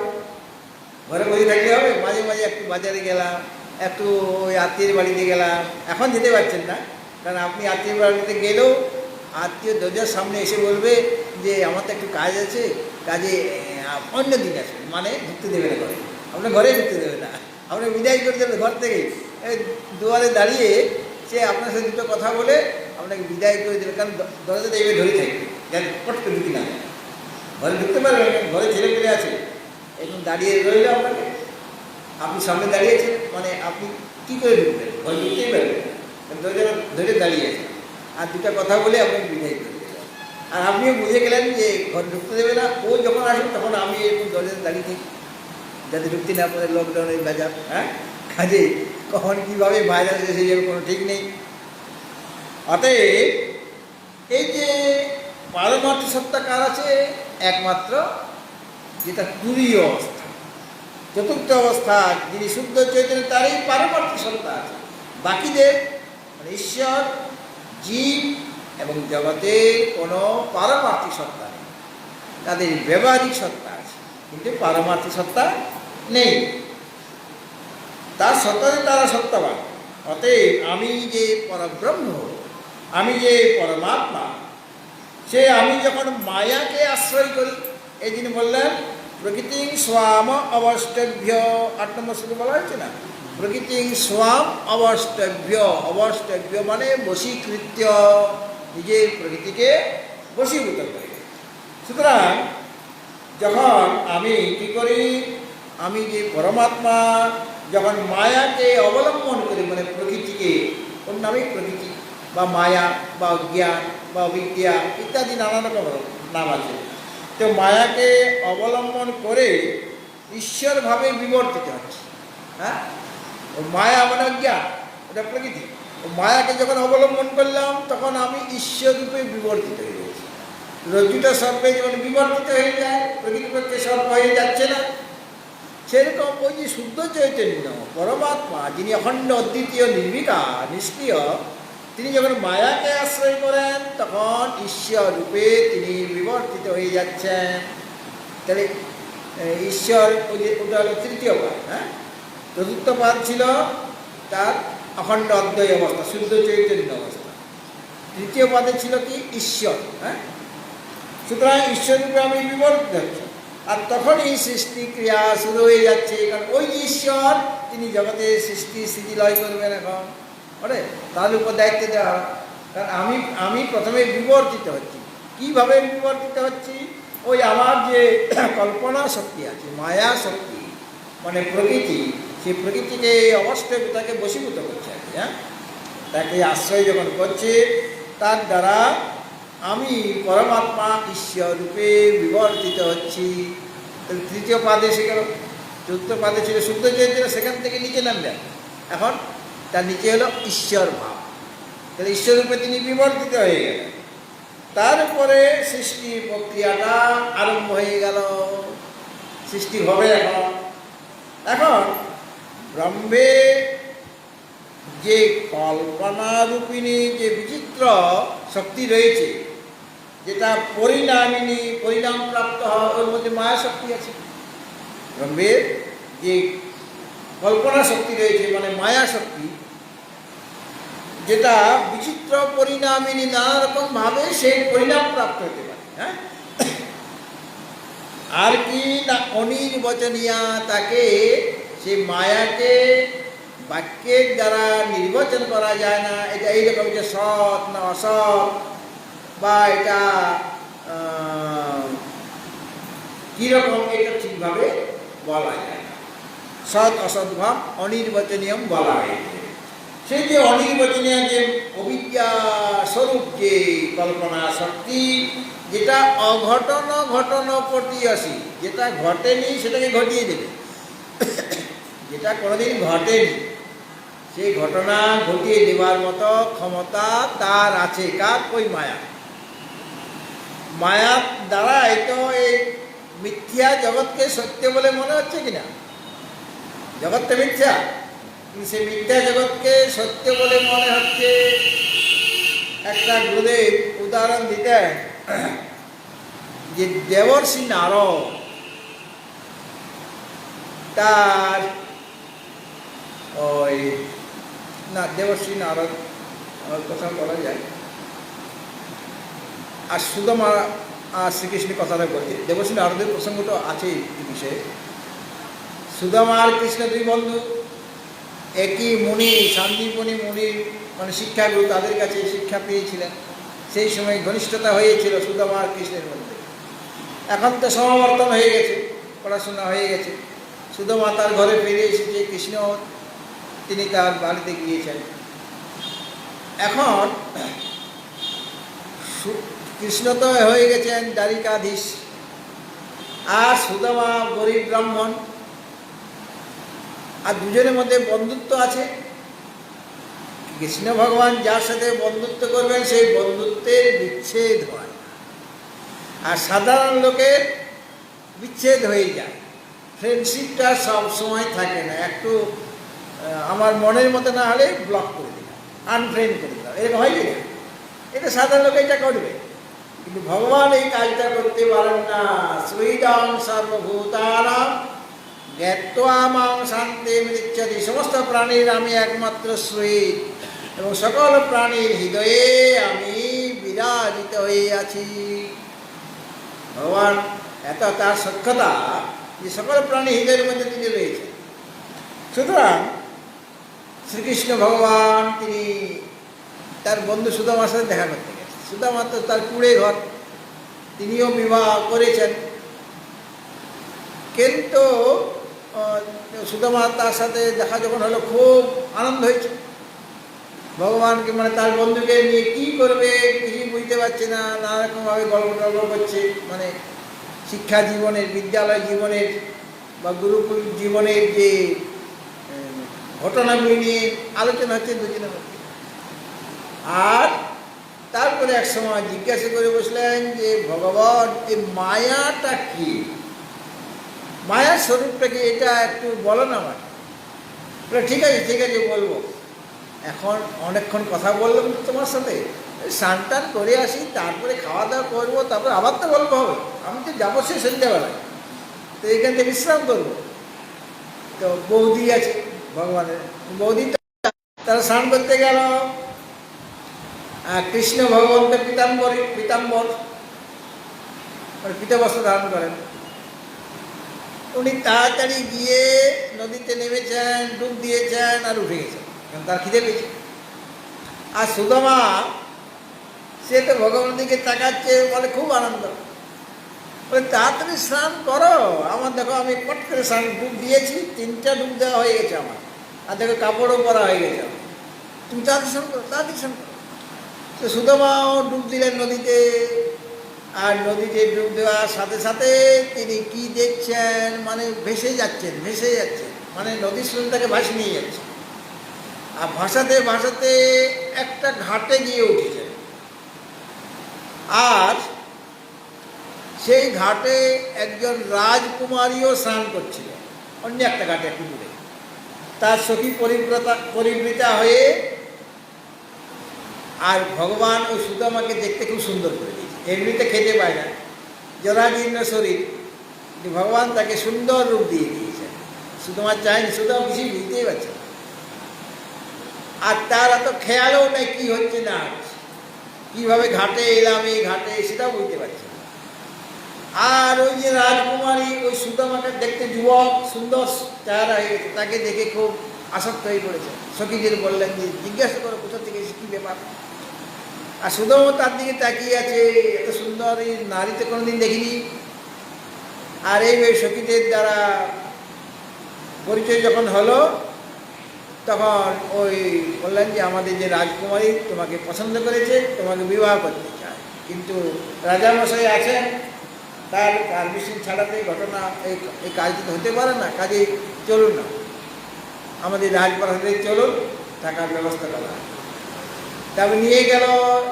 ঘরে বসে থাকতে হবে, মাঝে মাঝে একটু বাজারে গেলাম, একটু ওই আত্মীয়ের বাড়িতে গেলাম। এখন যেতে পারছেন না, কারণ আপনি আত্মীয় বাড়িতে গেলেও আত্মীয় দরজার সামনে এসে বলবে যে আমার তো একটু কাজ আছে, কাজে অন্য দিন আছে, মানে ঢুকতে দেবে না ঘরে, আপনার ঘরে ঢুকতে দেবে না, আপনার বিদায় করে দেবে ঘর থেকে। এই দুয়ারে দাঁড়িয়ে সে আপনার সাথে দুটো কথা বলে আপনাকে বিদায় করে দিল, কারণ দরজাতে এইভাবে ধরে থাকবে যেন পট করে ঢুকি না যায়। ঘরে ঢুকতে পারবেন, ঘরে ছেলে পেলে আছে, এখন দাঁড়িয়ে রইল আপনাকে, আপনি সামনে দাঁড়িয়েছেন, মানে আপনি কী করে ঢুকবেন? ঘরে ঢুকতেই পারবেন, দরজা ধরে দাঁড়িয়ে আছেন, আর দুটা কথা বলে আপনাকে বিদায় করে দিলেন। আর আপনিও বুঝে গেলেন যে ঘরে ঢুকতে দেবে না, ও যখন আসবে তখন আমি এরকম দরজাতে দাঁড়িয়ে থাকি যাতে ঢুকতে না পারে, লকডাউনের বাজার। হ্যাঁ, কাজে কখন কীভাবে ভাইরাস এসে যাবে কোনো ঠিক নেই। অতএব এই যে পারমার্থিক সত্তা কার আছে? একমাত্র যেটা তুরীয় অবস্থা, চতুর্থ অবস্থা, যিনি শুদ্ধ চৈতন্য, তারই পারমার্থিক সত্তা আছে। বাকিদের মানে ঈশ্বর, জীব এবং জগতের কোনো পারমার্থিক সত্তা নেই, তাদের ব্যবহারিক সত্তা আছে, কিন্তু পারমার্থিক সত্তা নেই। তার সত্তাতে তারা সত্যবান। অতএব আমি যে পরব্রহ্ম, আমি যে পরমাত্মা, সে আমি যখন মায়াকে আশ্রয় করি, এই যিনি বললেন প্রকৃতিং স্বাম অবষ্টভ্য, 8 নম্বর শ্লোকে বলা হয়েছে না, প্রকৃতিং স্বাম অবষ্টভ্য। অবষ্টভ্য মানে বশীকৃত্য, নিজের প্রকৃতিকে বশীভূত করে। সুতরাং যখন আমি কি করি, আমি যে পরমাত্মা যখন মায়াকে অবলম্বন করি, মানে প্রকৃতিকে, ওর নামই প্রকৃতি বা মায়া বা অজ্ঞান বা অবিদ্যা ইত্যাদি নানা রকম নাম আছে, তো মায়াকে অবলম্বন করে ঈশ্বরভাবে বিবর্তিত হচ্ছে। হ্যাঁ, ও মায়া মানে অজ্ঞান, ওটা প্রকৃতি। ও মায়াকে যখন অবলম্বন করলাম তখন আমি ঈশ্বররূপে বিবর্তিত হয়ে গেছি। রজ্জুটা সর্পে যেমন বিবর্তিত হয়ে যায়, প্রকৃতিপক্ষে সর্প হয়ে যাচ্ছে না, সেরকম ওই যে শুদ্ধ চৈতন্য পরমাত্মা, যিনি অখণ্ড অদ্বিতীয় নির্বিকার নিষ্ক্রিয়, তিনি যখন মায়াকে আশ্রয় করেন তখন ঈশ্বর রূপে তিনি বিবর্তিত হয়ে যাচ্ছেন। তাহলে ঈশ্বর, ওই যে ওটা হলো তৃতীয় পাদ। হ্যাঁ, চতুর্থ পাদ ছিল তার অখণ্ড অদ্বয় অবস্থা, শুদ্ধ চৈতন্য অবস্থা। তৃতীয় পাদে ছিল কি? ঈশ্বর। হ্যাঁ, সুতরাং ঈশ্বররূপে আমি বিবর্তিত হচ্ছি, আর তখনই সৃষ্টি ক্রিয়া শুরু হয়ে যাচ্ছে, কারণ ওই ঈশ্বর তিনি জগতের সৃষ্টি স্থিতি লয় করবেন এখন, ওরে তার উপর দায়িত্ব দেওয়া। কারণ আমি প্রথমে বিবর্তিত হচ্ছি। কীভাবে বিবর্তিত হচ্ছি? ওই আমার যে কল্পনা শক্তি আছে, মায়া শক্তি মানে প্রকৃতি, সেই প্রকৃতিকে অবশ্যই তাকে বশীভূত করছে আর কি। হ্যাঁ, তাকে আশ্রয় যখন করছে, তার দ্বারা আমি পরমাত্মা ঈশ্বর রূপে বিবর্তিত হচ্ছি। তাহলে তৃতীয় পাদে এসে গেল। চতুর্থ পাদে ছিল শুদ্ধ চৈতন্য, সেখান থেকে নিচে নামলেন, এখন তার নিচে হলো ঈশ্বর ভাব। তাহলে ঈশ্বর রূপে তিনি বিবর্তিত হয়ে গেলেন। তারপরে সৃষ্টি প্রক্রিয়াটা আরম্ভ হয়ে গেল, সৃষ্টি হবে। এখন ব্রহ্মে যে কল্পনারূপিণী যে বিচিত্র শক্তি রয়েছে, যেটা পরিণামিনী, পরিণামপ্রাপ্ত হয়, ওর মধ্যে মায়া শক্তি আছে। ব্রহ্মের যে কল্পনা শক্তি রয়েছে মানে মায়া শক্তি, যেটা বিচিত্র পরিণামিনী, নানা রকম ভাবে সেই পরিণাম প্রাপ্ত হতে পারে। হ্যাঁ, আর কি না অনির্বচনীয়া, তাকে সেই মায়াকে বাক্যের দ্বারা নির্বাচন করা যায় না। এটা এইরকম যে সৎ না অসৎ, বা এটা কীরকম, এটা ঠিকভাবে বলা যায় না। সৎ অসৎ ভাব অনির্বচনীয় বলা হয়েছে। সেই যে অনির্বচনীয় যে অবিদ্যা স্বরূপ যে কল্পনা শক্তি, যেটা অঘটন ঘটন প্রতিয়সী, যেটা ঘটেনি সেটাকে ঘটিয়ে দেবে, যেটা কোনোদিন ঘটেনি সেই ঘটনা ঘটিয়ে দেওয়ার মতো ক্ষমতা তার আছে। কার? ওই মায়া। মায়ার দ্বারাই তো এই মিথ্যা জগৎকে সত্য বলে মনে হচ্ছে কিনা? জগৎটা মিথ্যা, কিন্তু সেই মিথ্যা জগৎকে সত্য বলে মনে হচ্ছে। একটা গুরুদেব উদাহরণ দিতেন যে দেবর্ষি নারদ, তার ওই না দেবর্ষি নারদ কথা বলা যায়, আর সুদামা আর শ্রীকৃষ্ণের কথাটা বলছি। দেবর্ষি নারদের প্রসঙ্গটা আছে এই বিষয়ে। সুদামা আর কৃষ্ণ দুই বন্ধু, একই মুনি শান্তিপুনি মুনির মানে শিক্ষাগুরু, তাদের কাছে শিক্ষা পেয়েছিলেন। সেই সময় ঘনিষ্ঠতা হয়েছিল সুদামা আর কৃষ্ণের মধ্যে। এখন তো সমাবর্তন হয়ে গেছে, পড়াশোনা হয়ে গেছে, সুদামা তার ঘরে ফিরে এসেছে, কৃষ্ণ তিনি তার বাড়িতে গিয়েছেন। এখন কৃষ্ণ তো হয়ে গেছেন দ্বারিকাধীশ, আর সুদামা গরিব ব্রাহ্মণ, আর দুজনের মধ্যে বন্ধুত্ব আছে। কৃষ্ণ ভগবান যার সাথে বন্ধুত্ব করবেন সেই বন্ধুত্বের বিচ্ছেদ হয়, আর সাধারণ লোকের বিচ্ছেদ হয়ে যায়। ফ্রেন্ডশিপটা সব সময় থাকে না, একটু আমার মনের মতো না হলে ব্লক করে দিলাম, আনফ্রেন্ড করে দিলাম, এরকম হয় কি না? এটা সাধারণ লোক এটা করবে, কিন্তু ভগবান এই কাজটা করতে পারেন না। শ্রীদাম সর্বভূতানাং জ্ঞাত্বা মাং শান্তি মৃচ্ছতি, সমস্ত প্রাণীর আমি একমাত্র শ্রী, এবং সকল প্রাণীর হৃদয়ে আমি বিরাজিত হয়ে আছি। ভগবান এত তার সক্ষতা যে সকল প্রাণী হৃদয়ের মধ্যে তিনি রয়েছেন। সুতরাং শ্রীকৃষ্ণ ভগবান তিনি তার বন্ধু সুদামার সাথে দেখা করতে গেছেন। সুদামা তো তার কুড়ে ঘর, তিনিও বিবাহ করেছেন, কিন্তু সুদামা তার সাথে দেখা যখন হলো খুব আনন্দ হয়েছে। ভগবানকে মানে তার বন্ধুকে নিয়ে কী করবে কিছুই বুঝতে পারছে না, নানা রকমভাবে গল্প টল্প করছে, মানে শিক্ষা জীবনের, বিদ্যালয় জীবনের বা গুরুকুল জীবনের যে ঘটনাগুলি নিয়ে আলোচনা হচ্ছে দুজনের মধ্যে। আর তারপরে এক সময় জিজ্ঞাসা করে বসলেন যে ভগবান এই মায়াটা কি, মায়ার স্বরূপটা কি, এটা একটু বলো না আমাকে। ঠিক আছে ঠিক আছে বলবো, এখন অনেকক্ষণ কথা বললাম তোমার সাথে, স্নান টান করে আসি, তারপরে খাওয়া দাওয়া করবো, তারপরে আবার তো গল্প হবে, আমি তো যাবো সে সন্ধ্যাবেলায়, তো এখান থেকে বিশ্রাম করবো। তো বৌদি আছে ভগবানের, বৌদি তারা স্নান করতে গেল। কৃষ্ণ ভগবান তো পীতাম্বর মানে পীতবস্ত্র ধারণ করেন, উনি তাড়াতাড়ি গিয়ে নদীতে নেমেছেন, ডুব দিয়েছেন আর উঠে গেছেন, কারণ তার খিদে পেয়েছে। আর সুদামা সে তো ভগবানের দিকে তাকাচ্ছে, বলে খুব আনন্দ, বলে তাড়াতাড়ি স্নান করো, আমার দেখো আমি পট করে স্নান ডুব দিয়েছি, 3টা ডুব দেওয়া হয়ে গেছে আমার, আর দেখো কাপড়ও পরা হয়ে গেছে আমার, তুমি তাড়াতাড়ি স্নান করো, তাড়াতাড়ি স্নান করো। তো সুদামাও ডুব দিলেন নদীতে, আর নদীতে ডুব দেওয়ার সাথে সাথে তিনি কি দেখছেন, মানে ভেসে যাচ্ছেন, মানে নদীর স্রোতটাকে ভাসিয়ে নিয়ে যাচ্ছে। আর ভাসাতে ভাসাতে একটা ঘাটে গিয়ে উঠেছে, আর সেই ঘাটে একজন রাজকুমারীও স্নান করছিল অন্য একটা ঘাটে একটু দূরে। তার সখী পরিবৃতা হয়ে, আর ভগবান ওই সুদামাকে দেখতে খুব সুন্দর করে দিয়েছে, এমনিতে খেতে পায় না, জরাজীর্ণ শরীর, ভগবান তাকে সুন্দর রূপ দিয়ে দিয়েছে। সুদামা চায়নি, সুদামা কিছুই বুঝতেই পারছে না, আর তার এত খেয়ালও নেই কী হচ্ছে না হচ্ছে, কীভাবে ঘাটে এলাম, এই ঘাটে সেটাও বুঝতে পারছে না। আর ওই যে রাজকুমারী, ওই সুদামাকে দেখতে যুবক, সুন্দর চেহারা হয়ে গেছে, তাকে দেখে খুব আসক্ত হয়ে পড়েছে। সখীদের বললেন যে জিজ্ঞাসা করো কোথা থেকে এসে কী ব্যাপার। আর সুদামা তার দিকে তাকিয়ে আছে, এত সুন্দর এই নারীতে কোনোদিন দেখিনি। আর এই সখীদের দ্বারা পরিচয় যখন হলো, তখন ওই বললেন যে আমাদের যে রাজকুমারী তোমাকে পছন্দ করেছে, তোমাকে বিবাহ করতে চায়, কিন্তু রাজামশাই আছেন, তার পারমিশন ছাড়াতে ঘটনা এই কাজটি তো হতে পারে না, কাজে চলুন না, আমাদের রাজপ্রাসাদে চলুন, থাকার ব্যবস্থা করা। তারপর নিয়ে গেল,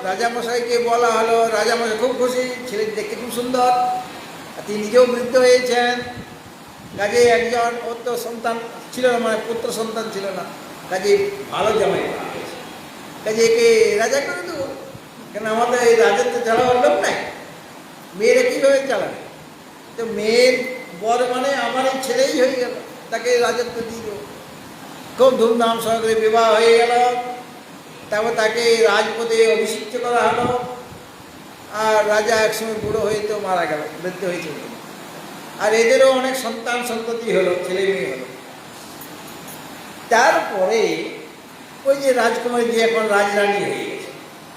রাজামশাইকে বলা হলো, রাজামশাই খুব খুশি, ছেলে দেখতে খুব সুন্দর, তিনি নিজেও বৃদ্ধ হয়েছেন, কাজে একজন ওর তো সন্তান ছিল না, মানে পুত্র সন্তান ছিল না, কাজে ভালো জামাই পাওয়া গেছে, কাজে একে রাজা করে দেবো, কেন আমাদের এই রাজত্ব চালাবার লোক নাই, মেয়েরা কীভাবে চালাবে, তো মেয়ের বর মানে আমার এই ছেলেই হয়ে গেল, তাকে রাজত্ব দিয়ে দেবো। খুব ধুমধাম সহকারে বিবাহ হয়ে গেল, তারপর তাকে রাজপদে অভিষিক্ত করা হলো। আর রাজা একসময় বুড়ো হয়ে তো মারা গেল, বৃদ্ধ হয়েছিল, আর এদেরও অনেক সন্তান সন্ততি হলো, ছেলে মেয়ে হলো। তারপরে ওই যে রাজকুমারী যে এখন রাজরানী হয়ে গেছে,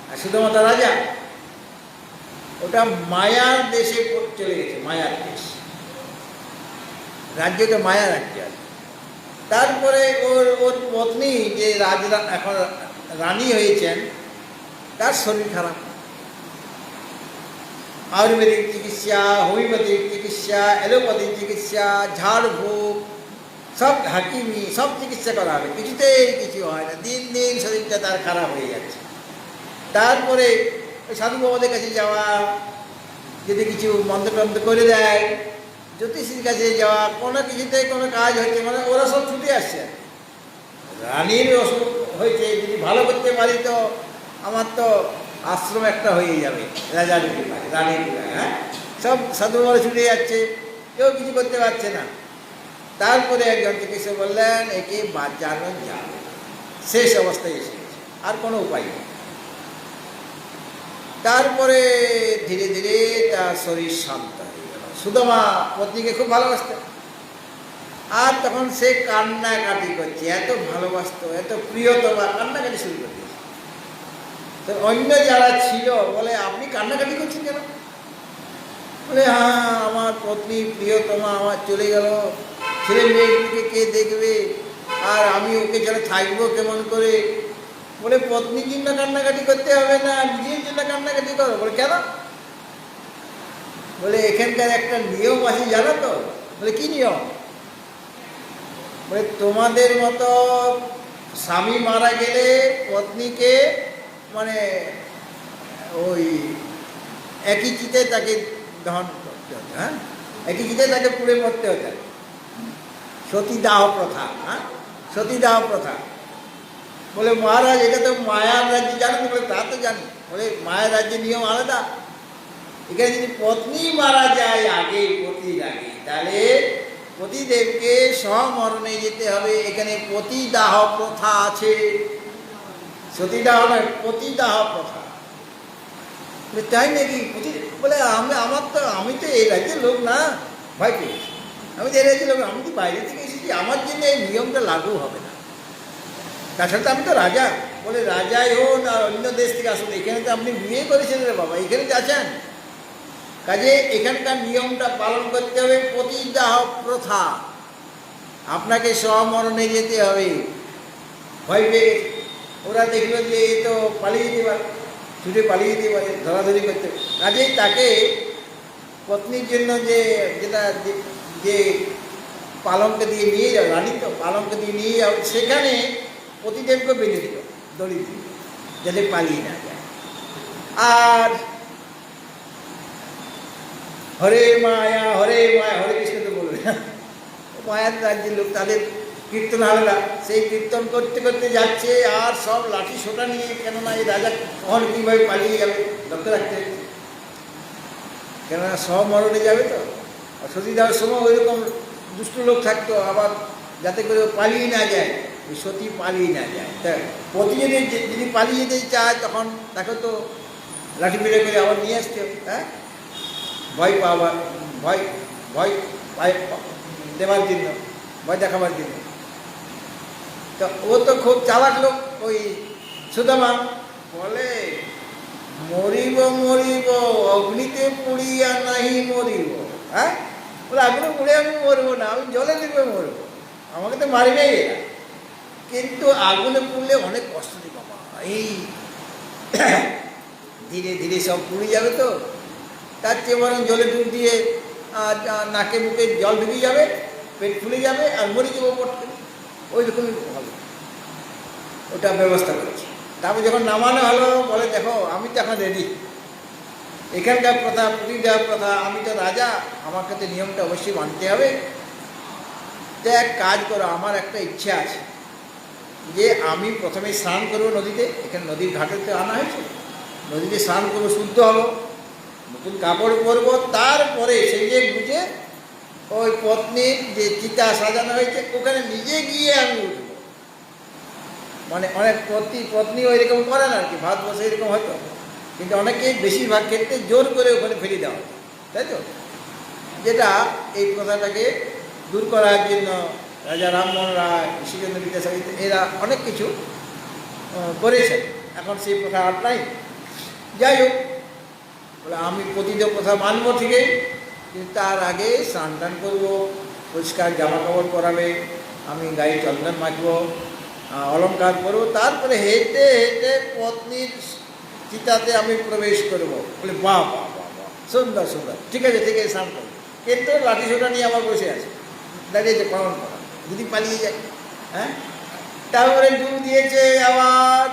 আর শুধুমাত্র রাজা, ওটা মায়ার দেশে চলে গেছে, মায়ার দেশ, রাজ্যটা মায়া রাজ্য আছে। তারপরে ওর পত্নী যে এখন রানী হয়েছেন, তার শরীর খারাপ, আয়ুর্বেদিক চিকিৎসা, হোমিওপ্যাথিক চিকিৎসা, অ্যালোপ্যাথিক চিকিৎসা, ঝাড়ফুঁক, সব হাকিমি, সব চিকিৎসা করা হবে, কিছুতেই কিছু হয় না, দিন দিন শরীরটা তার খারাপ হয়ে যাচ্ছে। তারপরে ওই সাধু বাবাদের কাছে যাওয়া, যদি কিছু মন্ত্রতন্ত্র করে দেয়, জ্যোতিষীর কাছে যাওয়া, কোনো কিছুতে কোনো কাজ হচ্ছে, মানে ওরা সব ছুটে আসছে। রানীর অসুখ হয়েছে, যদি ভালো করতে পারি তো আমার তো আশ্রম একটা হয়ে যাবে, রাজার বিভাগ, রানীর বিভাগ, হ্যাঁ, সব সাধু বাবা ছুটে যাচ্ছে, কেউ কিছু করতে পারছে না। তারপরে একজন চিকিৎসক বললেন একে বাঁচানো যাবে, শেষ অবস্থায় এসে গেছে, আর কোনো উপায় নেই। তারপরে ধীরে ধীরে তার শরীর শান্ত হয়ে গেল। সুদামা পত্নীকে খুব ভালোবাসত, আর তখন সে কান্নাকাটি করছে, এত ভালোবাসত, এত প্রিয়তমা, কান্নাকাটি শুরু করে দিয়েছে। তো অন্য যারা ছিল বলে আপনি কান্নাকাটি করছেন কেন? বলে হ্যাঁ, আমার পত্নী প্রিয়তমা আমার চলে গেল, ছেলে মেয়েগুলিকে কে দেখবে, আর আমি ওকে ছাড়া থাকবো কেমন করে? বলে পত্নীর জন্য কান্নাকাটি করতে হবে না, নিজের জন্য কান্নাকাটি করো। বলে কেন? বলে এখানকার একটা নিয়ম আছে জানো তো? বলে কি নিয়ম? বলে তোমাদের মতো স্বামী মারা গেলে পত্নীকে মানে ওই একই চিতে তাকে দহন করতে হতো, হ্যাঁ, একই চিতে তাকে পুড়ে মরতে হতো, সতীদাহ প্রথা, হ্যাঁ, সতীদাহ প্রথা। বলে মহারাজ এটা তো মায়ার রাজ্যে জানেন? বলে তা তো জানি। বলে মায়ার রাজ্যের নিয়ম আলাদা, এখানে যদি পত্নী মারা যায় আগে, পতির আগে, তাহলে পতিদেবকে সমরণে যেতে হবে। এখানে পতিদাহ প্রথা আছে, সতীদাহ নয়, পতিদাহ প্রথা। তাই নাকি? বলে আমি তো এই রাজ্যের লোক না, ভয় পেয়েছি, আমি তো এই রাজ্যের লোক, আমি তো বাইরে থেকে এসেছি, আমার জন্য এই নিয়মটা লাগু হবে না। তাছাড়া তো আমি তো রাজা। বলে রাজাই হোন আর অন্য দেশ থেকে আসুন, এখানে তো আপনি বিয়ে করেছেন রে বাবা, এখানে তো আছেন, কাজে এখানকার নিয়মটা পালন করতে হবে, পতিদাহ প্রথা, আপনাকে সমরণে যেতে হবে। ভয় পেয়ে ওরা দেখলো যে এ তো পালিয়ে যেতে পারে, ছুটে পালিয়ে যেতে পারে, ধরাধরি করতে, কাজেই তাকে পত্নীর জন্য যে পালঙ্কে দিয়ে নিয়ে যাও, রানী তো পালঙ্কে দিয়ে নিয়ে যাও, সেখানে পতিদেবকে বেঁধে দিল, দড়ি দিল, যাতে পালিয়ে না যায়। আর হরে মায়া হরে মায়া, হরে কৃষ্ণ তো বলবে, মায়ার রাজ্যের লোক, তাদের কীর্তন আলাদা, সেই কীর্তন করতে করতে যাচ্ছে, আর সব লাঠি সোটা নিয়ে, কেননা এই রাজা কখন কীভাবে পালিয়ে যাবে লক্ষ্য রাখতে, কেননা সব মরণে যাবে তো। আর সতী দেওয়ার সময় ওই রকম দুষ্ট লোক থাকতো, আবার যাতে করে পালিয়ে না যায়, ওই সতী পালিয়ে না যায়। তা পতি যদি পালিয়ে যেতে চায়, তখন তাকে তো লাঠি মেরে করে আবার নিয়ে আসতে হবে, হ্যাঁ, ভয় পাওয়ার, ভয় ভয় দেওয়ার জন্য, ভয় দেখাবার জন্য। তো ও তো খুব চালাক লোক, ওই সুদামা, বলে মরিব মরিব অগ্নিতে পুড়িয়া নাহি মরিব, হ্যাঁ, বলে আগুনে পুড়ে আমি মরবো না, আমি জলে দেখবে মরবো, আমাকে তো মারিবেই এরা, কিন্তু আগুনে পুড়লে অনেক কষ্ট দিই বাবা, এই ধীরে ধীরে সব পুড়ে যাবে তো, তার চেয়ে বরং জলে ডুব দিয়ে নাকে মুখে জল ঢুকে যাবে, পেট ফুলে যাবে, আর মরে যাবো পটকে, ওই রকমই ভালো, ওটা ব্যবস্থা করেছি। তারপর যখন নামানো হলো, বলে দেখো আমি তো এখন রেডি, এখানকার প্রথা, পুরী দেওয়ার প্রথা, আমি তো রাজা, আমাকে তো নিয়মটা অবশ্যই মানতে হবে। তো এক কাজ করো, আমার একটা ইচ্ছা আছে যে আমি প্রথমে স্নান করবো নদীতে, এখানে নদীর ঘাটেতে আনা হয়েছে, নদীতে স্নান করবো, শুদ্ধ হবো, নতুন কাপড় পরবো, তারপরে সেই যে বুঝে ওই পত্নীর যে চিতা সাজানো হয়েছে ওখানে নিজে গিয়ে আমি উঠব। মানে অনেক পত্নী ওই রকম করে না আর কি, ভারতবর্ষে এরকম হয়তো, কিন্তু অনেকে বেশিরভাগ ক্ষেত্রে জোর করে ওখানে ফেলে দেওয়া হয়, তাই তো, যেটা এই প্রথাটাকে দূর করার জন্য রাজা রামমোহন রায়, ঈশ্বরচন্দ্র বিদ্যাসাগর এরা অনেক কিছু করেছেন। এখন সেই প্রথা আর নাই। যাই হোক, বলে আমি পতিত প্রথা মানব ঠিকই, কিন্তু তার আগে স্নান টান করবো, পরিষ্কার জামা কাপড় পরাবে, আমি গায়ে চন্দন মাখবো, অলঙ্কার করবো, তারপরে হেঁটে হেঁটে পত্নীর চিতাতে আমি প্রবেশ করবো। বলে বাহ বাহ বাহ বাহ, সুন্দর সুন্দর, ঠিক আছে ঠিক আছে, স্নান করবো। কিন্তু লাঠি সোটা নিয়ে আমার বসে আছে, দাঁড়িয়েছে পালন করা, যদি পালিয়ে যায়। হ্যাঁ, তারপরে ডুব দিয়েছে আবার,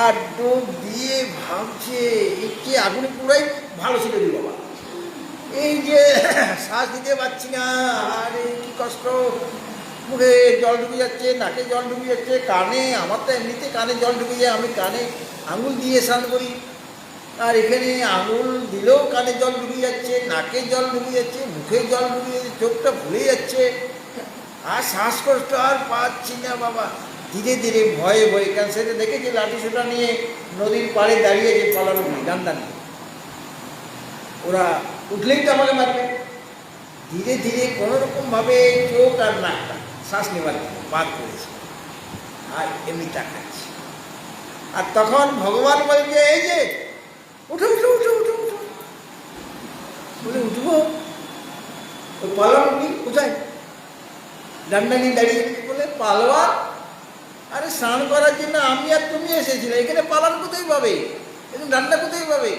আর ডুব দিয়ে ভাবছে একটি আগুনে পুরাই ভালো ছিল রে বাবা, এই যে শ্বাস দিতে পারছি না, আরে কি কষ্ট, মুখে জল ঢুকে যাচ্ছে, নাকে জল ঢুকে যাচ্ছে, কানে, আমার তো এমনিতে কানে জল ঢুকে যায়, আমি কানে আঙুল দিয়ে স্নান করি, আর এখানে আঙুল দিলেও কানে জল ঢুকে যাচ্ছে, নাকে জল ঢুকে যাচ্ছে, মুখে জল ঢুকে যাচ্ছে, চোখটা ভুলে যাচ্ছে, আর শ্বাসকষ্ট আর পাচ্ছি না বাবা। ধীরে ধীরে ভয়ে ভয়ে, কারণ সেটা দেখেছি লাঠি সোটা নিয়ে নদীর পাড়ে দাঁড়িয়েছে পালারুনি ডান্ডা নিয়ে, ওরা উঠলেই তো আমাকে মারবে। ধীরে ধীরে কোনোরকমভাবে চোখ আর নাকটা শ্বাস নেবার বাদ করেছে, আর এমনি তাকাচ্ছি। আর তখন ভগবান বলে যে এই যে উঠো উঠো উঠো উঠো উঠো, বলে উঠবো, ওই পালারুনি কোথায়, ডান্ডা নিয়ে দাঁড়িয়ে বলে পালোয়ার, আরে স্নান করার জন্য আমি আর তুমি এসেছিলে, এখানে পালান কোথায় পাবে, এখানে ডান্ডা কোথায় পাবে,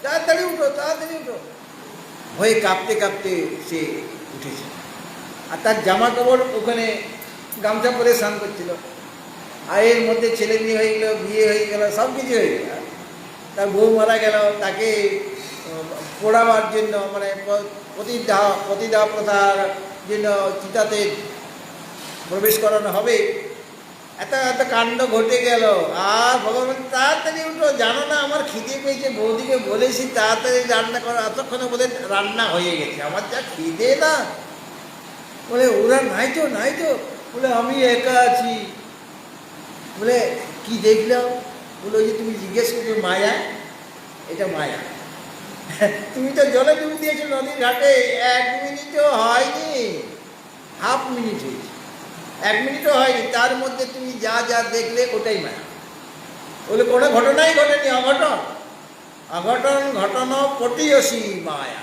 তাড়াতাড়ি উঠো তাড়াতাড়ি উঠো। ভয়ে কাঁপতে কাঁপতে সে উঠেছে, আর তার জামা কাপড় ওখানে গামছা পরে স্নান করছিল, আর এর মধ্যে ছেলে মেয়ে হয়ে গেল, বিয়ে হয়ে গেল, সব কিছু হয়ে গেল। তার বউ মারা গেল, তাকে পোড়াবার জন্য মানে পতিদাহ প্রথার জন্য চিতাতে প্রবেশ করানো হবে, এত এত কাণ্ড ঘটে গেল। আর ভগবান তাড়াতাড়ি উঠো, জানো না আমার খিদে পেয়েছে, বৌদিকে বলেছি তাড়াতাড়ি রান্না করো, এতক্ষণে বলে রান্না হয়ে গেছে, আমার যা খিদে না। বলে ওরা নাই তো নাই তো, বলে আমি একা আছি। বলে কি দেখলাম, বলে ওই যে তুমি জিজ্ঞেস করছো মায়া, এটা মায়া। তুমি তো জলে ডুব দিয়েছো নদীর ঘাটে, 1 মিনিটও হয়নি, হাফ মিনিট হয়েছে, 1 মিনিটও হয়নি, তার মধ্যে তুমি যা যা দেখলে ওটাই মায়া। বলে কোনো ঘটনাই ঘটেনি, অঘটন, অঘটন ঘটন পটিয়সী মায়া।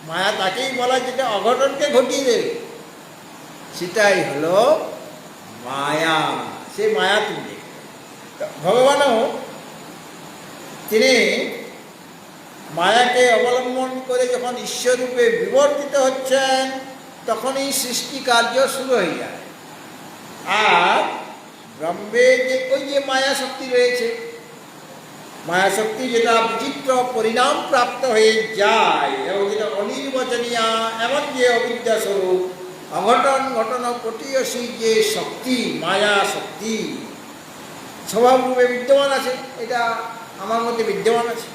মায়া তাকেই বলা যেটা অঘটনকে ঘটিয়ে দেবে, সেটাই হলো মায়া। সে মায়া তুমি দেখবে। ভগবানও তিনি মায়াকে অবলম্বন করে যখন ঈশ্বররূপে বিবর্তিত হচ্ছেন, তখনই সৃষ্টি কার্য শুরু হয়ে যায়। আর ব্রহ্মে যে ওই যে মায়া শক্তি রয়েছে, মায়া শক্তি যেটা বিচিত্র পরিণাম প্রাপ্ত হয়ে যায় এবং যেটা অনির্বচনীয়, এমন যে অবিদ্যা স্বরূপ অঘটন ঘটন পটিয়সী যে শক্তি, মায়া শক্তি স্বভাবরূপে বিদ্যমান আছে, এটা আমার মধ্যে বিদ্যমান আছে।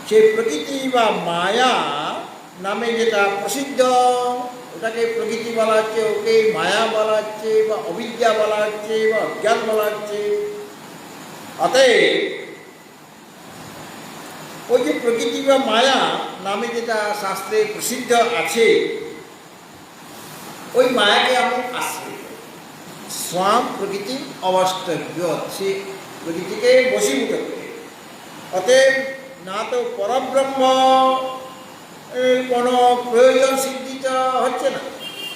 সেই প্রকৃতি বা মায়া নামে যেটা প্রসিদ্ধ, ওটাকে প্রকৃতি বলা হচ্ছে, ওকে মায়া বলা হচ্ছে, বা অবিদ্যা বলা হচ্ছে, বা অজ্ঞান বলা হচ্ছে। অতএব ওই যে প্রকৃতি বা মায়া নামে যেটা শাস্ত্রে প্রসিদ্ধ আছে, ওই মায়াকে আমি আশ্রয় করি। স্বাম প্রকৃতি অবস্তব্য, সে প্রকৃতিকে বশীভূত করে। অতএব না তো পরব্রহ্ম কোনো প্রয়োজন সিদ্ধিটা হচ্ছে না,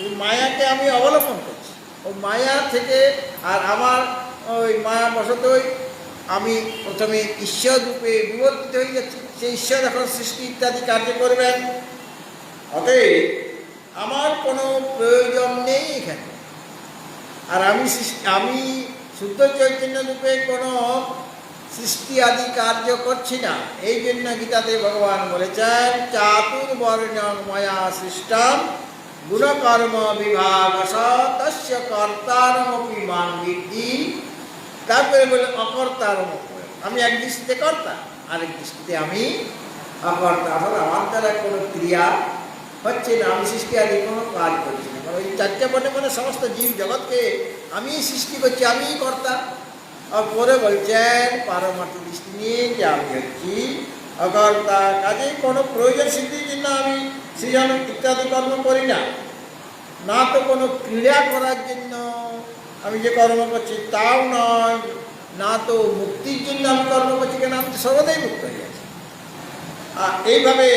ওই মায়াকে আমি অবলম্বন করছি। ওই মায়া থেকে আর আমার ওই মায়া বশতই আমি প্রথমে ঈশ্বর রূপে বিবর্তিত হয়ে যাচ্ছি। সেই ঈশ্বর এখন সৃষ্টি ইত্যাদি কার্য করবেন। অতএব আমার কোনো প্রয়োজন নেই এখানে, আর আমি শুদ্ধ চৈতন্য রূপে কোনো সৃষ্টি আদি কার্য করছি না। এই জন্য গীতাতে ভগবান বলেছেন, চাতুর্বর্ণং ময়া সৃষ্টম গুণকর্ম বিভাগ তস্য কর্তারমপি মাং বিদ্ধি। তারপরে বলে অকর্তারম, আমি এক দৃষ্টিতে কর্তা, আরেক দৃষ্টিতে আমি অকর্তা। অর্থাৎ আমার দ্বারা কোনো ক্রিয়া হচ্ছে না, আমি সৃষ্টি আদি কোনো কাজ করছি না। কারণ ওই চারটে মনে সমস্ত জীব জগৎকে আমি সৃষ্টি করছি, আমিই কর্তা। আর পরে বলছেন পারমার্থ দৃষ্টি নিয়ে যে আমি হচ্ছি অকর্তা, কাজে কোনো প্রয়োজন সিদ্ধির জন্য আমি সৃজন ইত্যাদি কর্ম করি না। না তো কোনো ক্রীড়া করার জন্য আমি যে কর্ম করছি তাও নয়, না তো মুক্তির জন্য আমি কর্ম করছি, কেন আমি তো সর্বদাই মুক্ত হয়ে গেছি। আর এইভাবে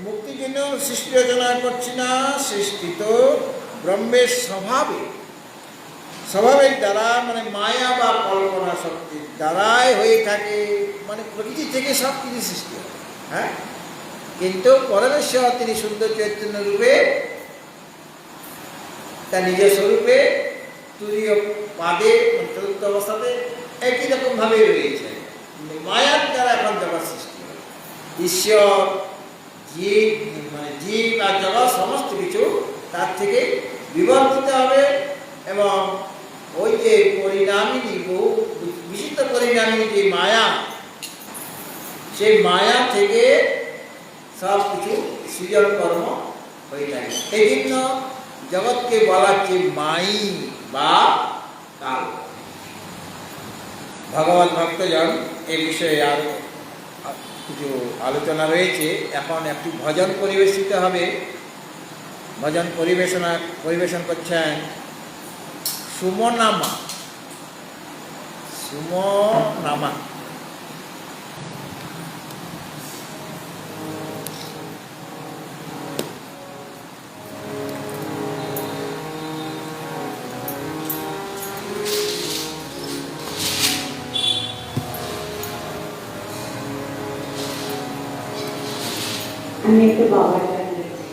মুক্তির জন্য সৃষ্টি রচনা করছি না, সৃষ্টি তো ব্রহ্মের স্বভাবের দ্বারা, মানে মায়া বা কল্পনা শক্তির দ্বারাই হয়ে থাকে, মানে প্রকৃতি থেকে সব কিছু সৃষ্টি হয়। হ্যাঁ, কিন্তু পরমেশ্বর তিনি সুন্দর চৈতন্য রূপে তার নিজের স্বরূপে তুরীয় পাদে চতুর্থ অবস্থাতে একই রকমভাবে রয়েছে। মায়ার দ্বারা এখন জগৎ সৃষ্টি হয়। ঈশ্বর, জীব, মানে জীব আর জগৎ সমস্ত কিছু তার থেকে বিবর্তিত হবে এবং ওই যে পরিণামিনী, বহু বিচিত্র পরিণামিনী যে মায়া, সেই মায়া থেকে সব কিছু সৃজন কর্ম হয়ে থাকে। এই জন্য জগৎকে বলা হচ্ছে মাই বা কাল। ভগবত ভক্তজন এই বিষয়ে আর কিছু আলোচনা রয়েছে। এখন একটি ভজন পরিবেশিত হবে। ভজন পরিবেশন করছেন সুমনামা। সুমনামা আমি একটু বাবার গান গাইছি।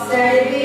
सर्वे